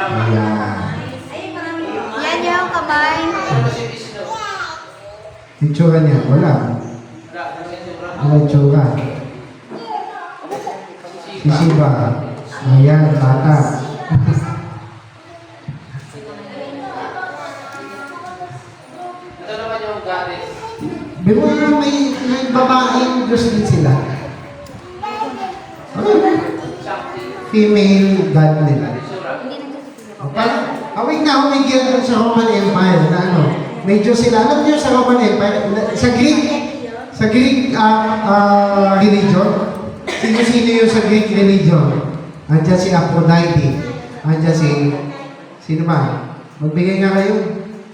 Ayan. Ay, maraming Yan yung kamay. Yung tsura niya. Wala. Ano yung tsura? Si Shiva. Ayan, bata. Ito naman yung goddess. Biro na may babaeng Diyos din sila. Ano? Shakti. Female God nila. Sura. Hindi nagsasabi. Parang, awig na humigil dun sa Roman Empire na ano, may Diyos sila. Alam niyo sa Roman Empire, sa Greek religion, sino-sino yung sa Greek religion? Andiyan si Aphrodite. Andiyan sino ba? Magbigay nga kayo.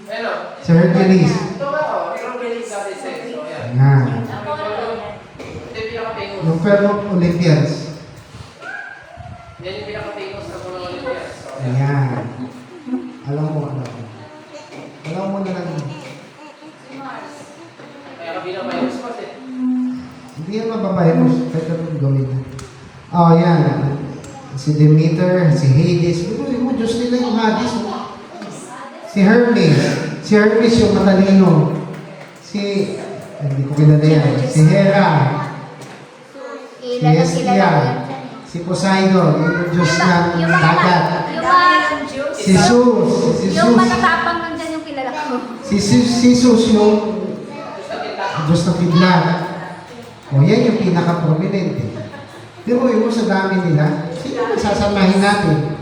Hello. Si Hercules. Ito ba ako? Mayroong goddess eh. So, yan. Yan. Ito yung pinaka-famous. Yung fellow Olympians. Yan yung pinaka-famous sa mga Olympians. So, yan. Ayan. Alam mo. Alam mo na lang. Kaya kabila virus pa eh. Hindi yan mababayos. Kahit anong gawin. Oh, yan. Si Demeter, si Hades. Ano mo, Diyos nila yung Hades. Oh. Si Hermes. Si Hermes yung matalino. Hindi ko kilala yan. Si Hera. Si Kilala Hestia. yan. Si Poseidon. Yung Diyos ng Yung mga, dagat. yung mga, Si Zeus. Si yung Zeus. matatapang nandyan yung kilala ko. Si Zeus yung Diyos ng kidlat. O yan yung pinaka-prominente. Pero mo sa dami nila, sino ang sasamahin natin?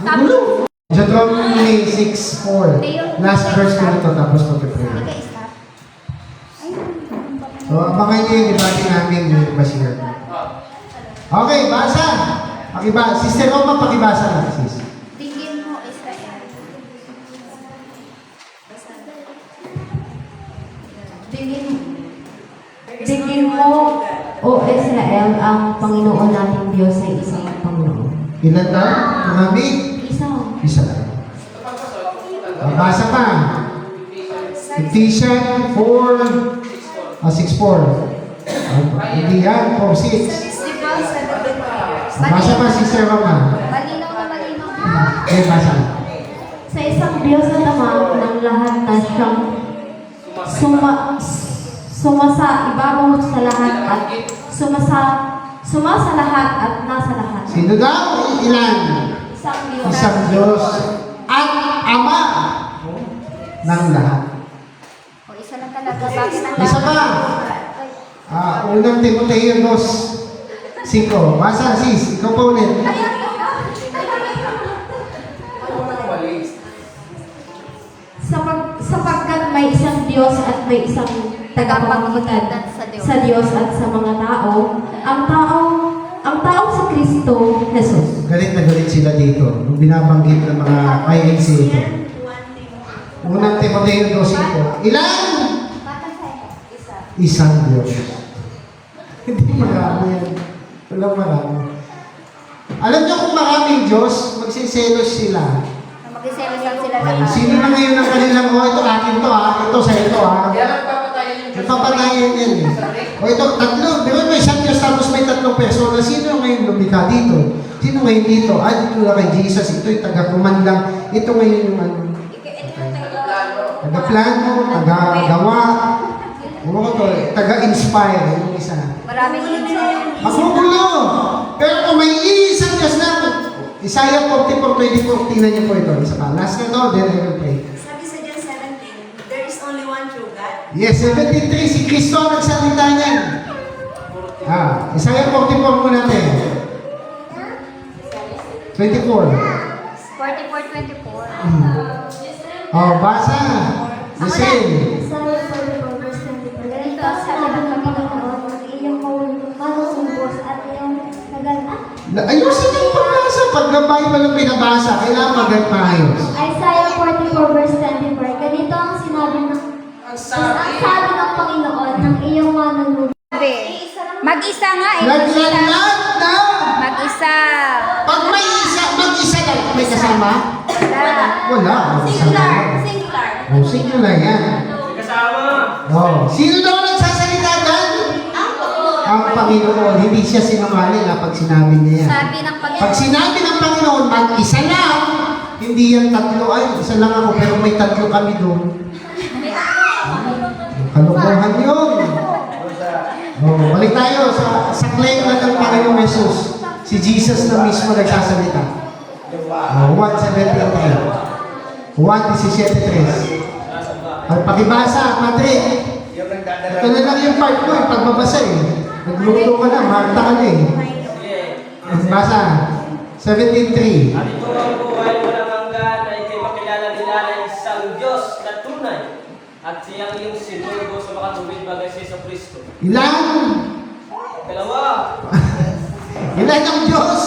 Ang gulo. Deuteronomy 6:4. Last verse ko na ito, tapos mag-pray. Ika-stop. So, abangan niyo yung debate namin yung basir. Okay, basa. Sister Roma, pakibasa na, sis. Tingin mo, Israel. Tingin mo, O Israel, ang Panginoon nating Diyos ay isang Panginoon. Ilan daw? Marami? Isa lang. Basa pa. Ephesians 6:4. Hindi yan, 4:6. Basa pa, Sister Roma. Malinaw na malinaw. Basa. Sa isang Diyos na Ama ng lahat na siyang sumasa ibabaw sa lahat at sumasa lahat at nasa lahat. Sino daw? Ilan? Isang Diyos. Isang Diyos at Ama ng lahat. O, isa lang talaga. Bakit ang Isa pa. Unang Timoteo 2:5. Basa, sis. Ikaw pa ulit. Sapagkat may isang Diyos at may isang tagapamagitan sa Diyos at sa mga tao, ang tao si Kristo Jesus. Galit na galit sila dito. Nung binabanggit ng mga INC ito. Unang Timoteo 2:5. Ilan? Isang Diyos. Hindi marami yan. Walang marami. Alam niyo kung maraming Diyos, magsiselos sila. Mag-iselos lang sila lahat. Sino na ngayon ang kanilang, ito akin to ito sa ito Kaya nagpapatayan yung Diyos. Nagpapatayan yan eh. Ito, tatlo. Di ba may isang Diyos tapos may tatlong persona. Sino ngayon lumika dito? Sino ngayon dito? Dito na kay Jesus. Ito yung taga-kumandang. Ito ngayon yung taga-plano, taga-gawa. Ano ko to? Taga-inspire. Yung isa. Maraming insight. Magugulo! Pero kung may isang Diyos na, Isaiah 44:24, tingnan niyo po ito. Isa pa. Last na to, then I will pray. Sabi sa John 17, there is only one true God. Yes, 73, si Kristo ang nagsalita niyan. Isaiah 44 muna natin. 24. 44-24. Basa. Listen. Isaiah 44 verse 24. Ganito ang sabi ng Panginoon, ang iyong manusubos at iyong nagalak. Ayusin yung pagbasa. Pag gabay pa lang pinabasa, kailangan maayos. Isaiah 44 verse 24. Ganito ang sinabi ng Panginoon ng iyong manunubos. Mag-isa nga eh. Naglalat na! Mag-isa. Pag may isa, mag-isa lang. May kasama? Wala. Singular. Singular yan. Sino daw nagsasalita dyan? Ang Panginoon. Hindi siya sinungaling pag sinabi niya yan. Sabi ng Panginoon. Pag sinabi ng Panginoon, mag-isa lang, hindi yan tatlo. Isa lang ako, pero may tatlo kami doon. Kalokohan yun. Balik tayo sa claim na ng Panginoon Jesus. Si Jesus na mismo nagsasalita. 1:17. 1:17. Pakibasa, Madrid. Ito na lang yung part ko, pagbabasa Nagluluto ka na, Marta ka na Basa. 17:3. At ito ang buhay walang hanggan ay kay makilala nila na isang Diyos na tunay at siyang iyong sinugo sa mga tubig bagay sa Yesu Kristo. Ilan? Dalawa. Ilan ang Diyos?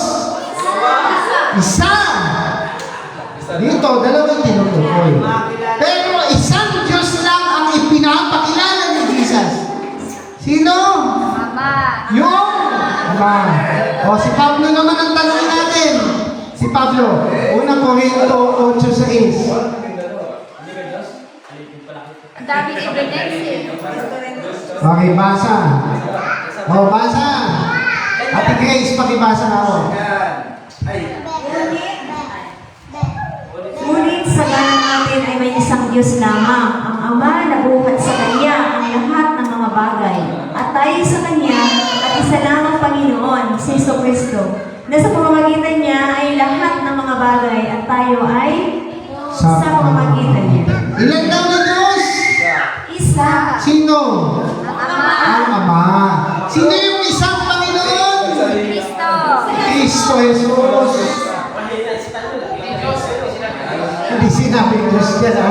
Isa. Dito, dalawang tinutukoy. Pero isang Diyos lang ang ipinapakilala ni Jesus. Sino? Mama. Yung Ama. Si Pablo naman ang tanongin natin. Si Pablo, unang Korinto 8:6. Ang daming evidence eh. Okay, basa. Oh, basa. Ate Grace, pakibasa na ako. Ngunit sa ganang natin ay may isang Diyos lamang, ang Ama na buhat sa Kanya ang lahat ng mga bagay. At tayo sa Kanya at isa lamang Panginoon, si Jesucristo, na sa pamamagitan niya ay lahat ng mga bagay at tayo ay sa pamamagitan niya. Ilan daw na Diyos? Isa. Sino? Ama. Ang Ama. Sino yung isang Panginoon? Kristo. Kristo Jesus. Mahina si Tanyo lang. Hindi Diyos, hindi sinabi. Hindi sinabi Diyos yan, ha?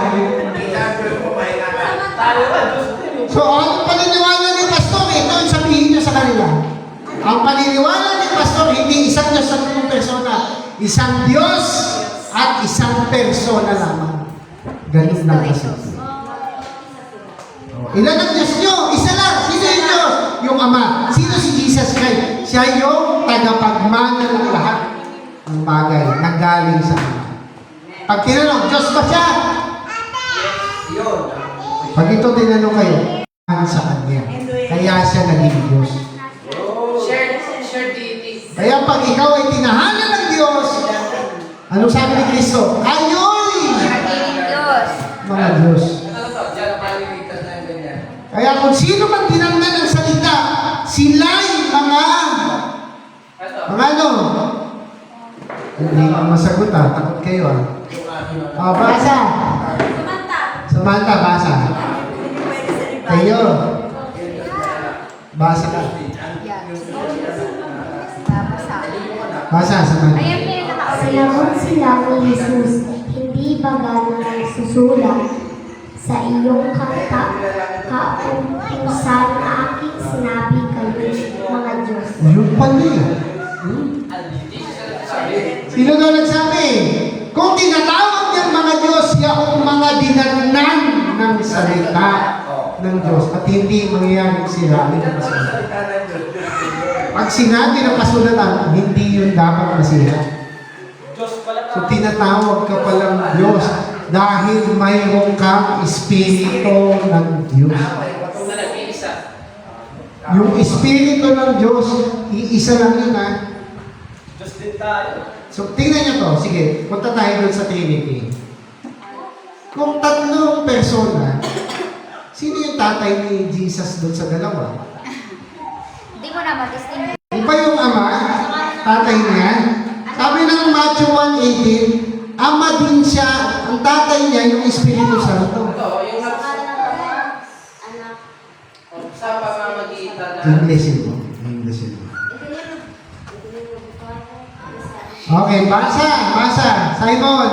Tayo ba? Diyos din. So, ang paniniwala ni Pastor, ito ang sabihin niyo sa kanila. Ang paniniwala ni Pastor, hindi isang Diyos sa tatlong persona. Isang Diyos at isang persona lamang. Ganun lang kasi. Ilan ang Diyos nyo? Isa lang. Sino yung Diyos? Yung Ama. Sino si Jesus Christ? Siya yung tagapagmana ng lahat ng bagay na galing sa Ama. Pag tinanong, Diyos ba siya? Pag ito tinanong kayo, sa Kanya. Kaya siya naging Diyos. Shared deity. Kaya pag ikaw ay tinahanan ng Diyos, anong sabi ni Kristo? Ayoy! Naging Diyos. Mga Diyos. Ano to? Diyan paliligtas na yung ganyan. Kaya kung sino man tinangnan ng salita, sila'y mga Ito. ano? Hindi ko masagot takot kayo basa. Samantha. Samantha, basa. Hindi pwede sa liba. Kayo. Basa ka. Yan. Tapos sa Basa, Samantha. Ayan na yung nakaulit. Sinagot sila ni Jesus, hindi ba ganang nagsusulat sa iyong kautusan na aking sinabi kayo, mga Diyos? Yung pala eh. Sino daw nagsabi? Kung tinatawag niyang mga Diyos, yung mga dinagnan ng salita ng Diyos at hindi mangyayaring sila ng kasulatan. Pag sinabi ng kasulatan, hindi yun dapat masira. Diyos pala So tinatawag ka palang Diyos dahil mayroon kang Espiritu ng Diyos. Kung na nag-iisa. Yung Espiritu ng Diyos, iisa lang yun ha. Diyos din tayo. So, tingnan nyo to. Sige, punta tayo doon sa Trinity. Kung tatlong persona, sino yung tatay ni Jesus doon sa dalawa? Hindi mo na mag-distinguish. Di ba yung ama, tatay niya? Sabi ng Matthew 1:18, ama din siya, ang tatay niya, yung Espiritu Santo. Ito, yung Anak, sa pamamagitan na Inglesin mo. Inglesin mo. Okay, basa. Simon.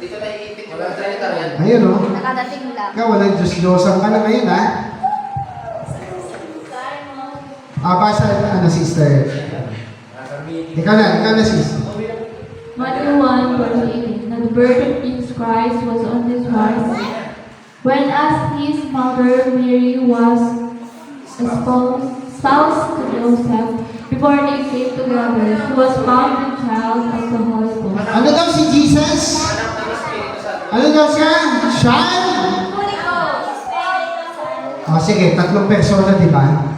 dito tayo itik yung Trinitarian. Ayun o. Nakadating lang. Ikaw, walang Diyos-Diyosan ka na ngayon, ha? Basa, sister. Ikaw na, sister. Matthew 1, verse 18. Now the birth of Jesus Christ was on this wise. When as his mother Mary was espoused to Joseph, before they came together, she was found with child of the Holy Ghost. Ano daw si Jesus? Anak ng Espiritu Santo. Ano daw siya? Siya? Sige, tatlong persona, di ba?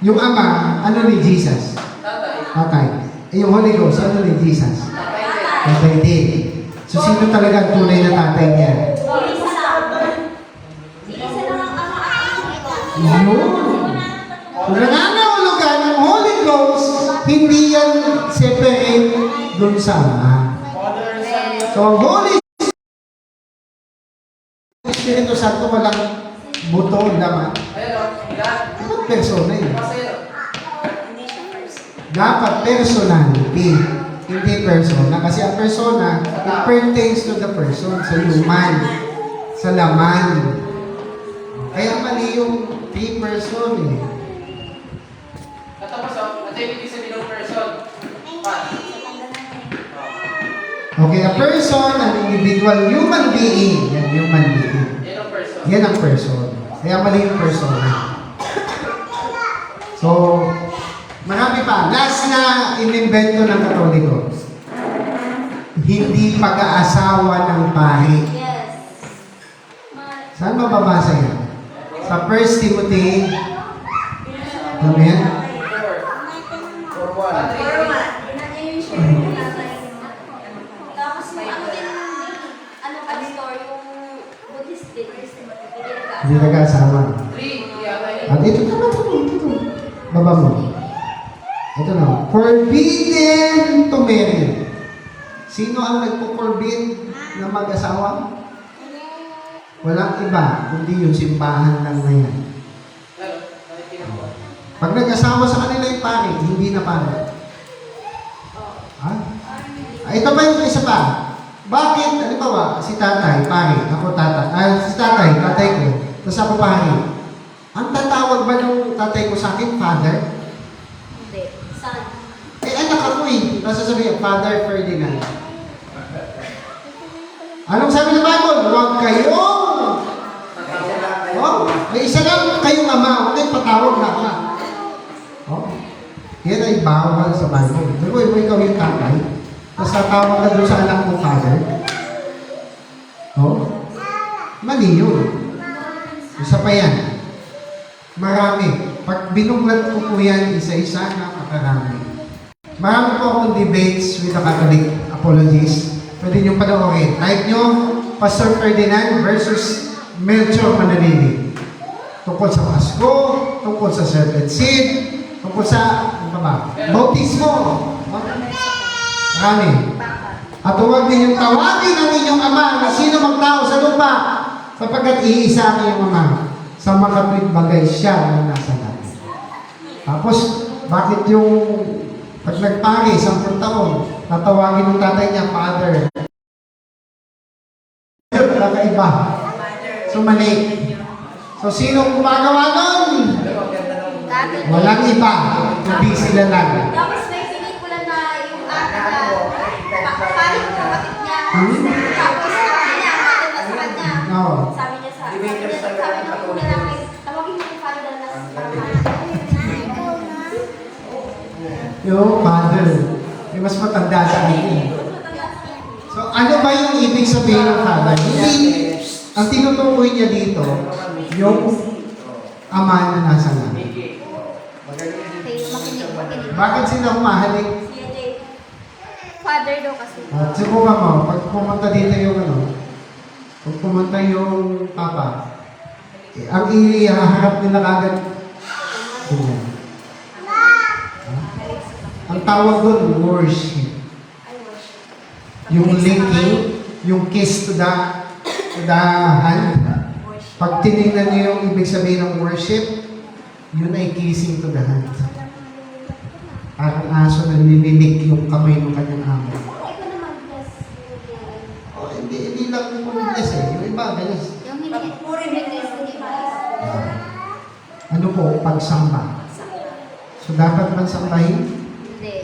Yung ama, ano ni Jesus? Tatay. Tatay. Yung Holy Ghost, ano ni Jesus? Tatay din. Tatay din. So, sino talaga ang tunay na tatay niya? Yun. Kung nangangahulugan ng Holy Ghost, hindi yan separate dun sa ama. So, ang Holy Espiritu Santo walang buto, laman. Ayan o. Yan. Dapat persona yun. Basta yun o. Dapat personality, hindi persona. Kasi ang persona, it pertains to the person, sa human, sa laman. Kaya mali yung three person eh. Katapos o. Ito yung ibig sabihin ng person. Pat. Okay, a person, an individual human being. Yan, human being. Yan ang person. Yan ang person. Kaya mali yung persona. So, marami pa. Last na inimbento ng Katoliko. Hindi pag-aasawa ng pari. yes. Saan mababasa yan? Sa 1 Timothy. Ano yan? For one. Tapos yung ano din, ano ka store, yung Buddhist din. Hindi nag-asawa. 3, yata yun. At ito naman, ito. Baba mo. Ito na. Forbidden to marry. Sino ang nagpo-forbid na mag-asawa? Walang iba, kundi yung simbahan lang na yan. Ano? Nakikinig ko. Pag nag-asawa sa kanila yung pari, hindi na pari. Ha? Ito pa yung isa pa. Bakit, halimbawa, si tatay, pari, ako tatay, si tatay ko, tapos ako pari. Ang tatawag ba ng tatay ko sa akin, father? Hindi. Son. Eh, anak ako eh. Tapos sasabihin, Father Ferdinand. Anong sabi ng Bible? Huwag kayong... Oh, may isa lang kayong ama. Huwag kayong patawag na ama. Oh, yan ay bawal sa Bible. Pero ikaw yung tatay. Tapos tatawag ka doon sa anak mo, Father. Oh, mali yun. Isa pa yan. Marami. Pag binuklat ko po yan, isa-isa na makarami. Marami po akong debates with the Catholic apologists. Pwede nyo panoorin. Type nyo, Pastor Ferdinand versus Melchor Manalili. Tungkol sa Pasko, tungkol sa serpent seed, tungkol sa, ano ba ba? Bautismo. Marami. At huwag ninyong tawagin ang inyong ama na sino magtao sa lupa sapagkat iisa ang inyong ama. Sa makatwid bagay siya na nasa langit. Tapos, bakit yung pag nagpari, 10 taon, tatawagin ng tatay niya, Father. Kakaiba. So, mali. So, sino gumagawa nun? Walang iba. Kundi sila lang. Tapos may pelikula na yung ate na papalit yung kapatid niya. Tapos sabi niya, ate na sa kanya. Oo. Sabi niya sabi niya kung lalaki, tawagin mo yung father na Yung Father. Yung mas matanda sa akin. So, ano ba yung ibig sabihin ng Father? Hindi, ang tinutukoy niya dito, yung ama na nasa langit. Makinig. Bakit sila humahalik? Father daw kasi. At subukan mo, pag pumunta dito yung ano, pag pumunta yung papa, ang ihaharap nila kagad, ganyan. Ang tawag doon, worship. Yung linking, yung kiss to the hand. Pag tinignan niyo yung ibig sabihin ng worship, yun ay kissing to the hand. Parang aso na nililik yung kamay ng kanyang amo. Oh, hindi lang yung bless eh. Yung iba, bless. Yung hindi. Ano po? Pagsamba. So, dapat man sambahin? Hindi.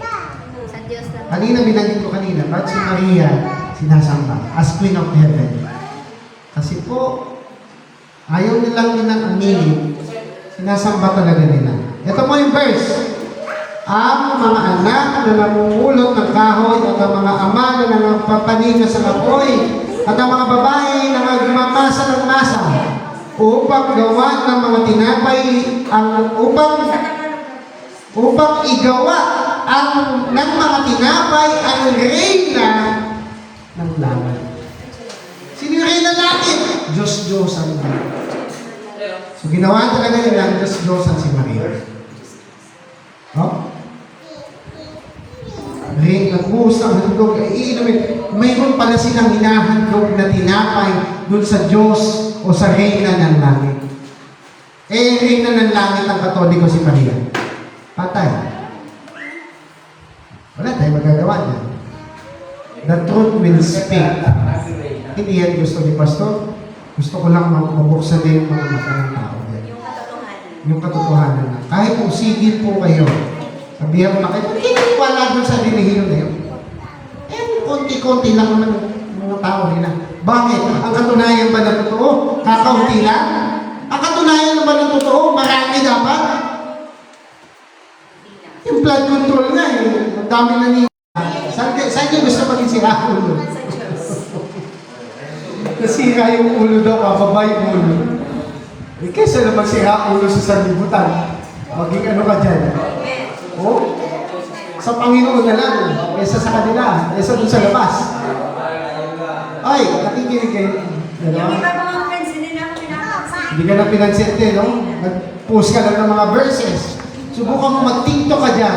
Sa Diyos lang. Kanina, binanggit ko kanina, ba't si Maria sinasamba as Queen of Heaven? Kasi po, ayaw nilang aminin, sinasamba talaga nila. Ito mo yung verse. Ang mga anak na namumulot ng kahoy at ang mga ama na nangpapaninga sa kapoy at ang mga babae na nagmamasa ng masa upang gawa ng mga tinapay upang igawa ng mga tinapay ang reyna ng langit. Sino yung reyna ng langit? Diyos-Diyosan lang. So ginawa talaga nila Diyos-Diyosan si Maria. Oh? Nagbuhos ng handog, iinumin. Mayroon pala silang hinahandog na tinapay dun sa Diyos o sa reyna ng langit. Eh, reyna ng langit ang Katoliko si Maria. Patay. Wala tayong magagawa niya. The truth will speak. Hindi yan gusto ni Pastor. Gusto ko lang mabuksan na yung mga mata ng tao. Yung katotohanan na. Kahit kung sigil po kayo, sabihan mo na kayo, hindi wala doon sa dinihiyo na yun. Eh, konti-konti lang naman ng mga tao nila. Bakit? Ang katunayan ba ng totoo? Kakaunti lang? Ang katunayan ba ng totoo? Marami dapat? Yung blood control nga, ang dami na niya. Saan niyo gusto maging si Apple? Nasira yung ulo daw, kababa yung ulo. Eh, kesa naman sira ulo sa sanlibutan. Maging ano ka dyan? Oh? Sa Panginoon na lang, kesa sa kanila, kesa dun sa labas. Ay, nakikinig kayo. Yung Ano? iba mga friends, hindi na ako pinapansin. Hindi ka na pinansente, no? Nag-post ka lang ng mga verses. Subukan mo mag-TikTok ka dyan.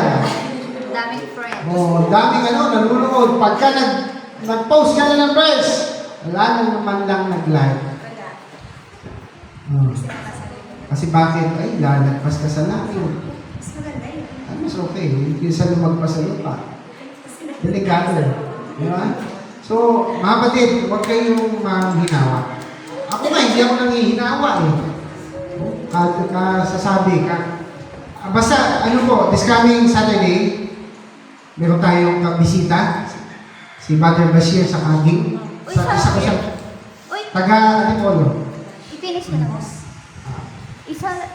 Daming friends. Oh, daming ano, nanonood. Pagka nag-post ka na ng verse, wala na naman lang nag-like. Oh. Kasi bakit? Ay, lalagpas ka sa langit. Mas maganda yun. Ay, mas okay. Kaysa lumagpas sa lupa. Delikado. Di ba? So, mga kapatid, huwag kayong mahinawa. Ako nga, hindi ako nangihinawa eh. Sasabi ka. Basta, ano po, this coming Saturday, meron tayong bisita. Si Mother Bashir sa Kaging. Uy, Isa ko siya. Uy, Taga Antipolo. i-finish mo na, boss. Isa,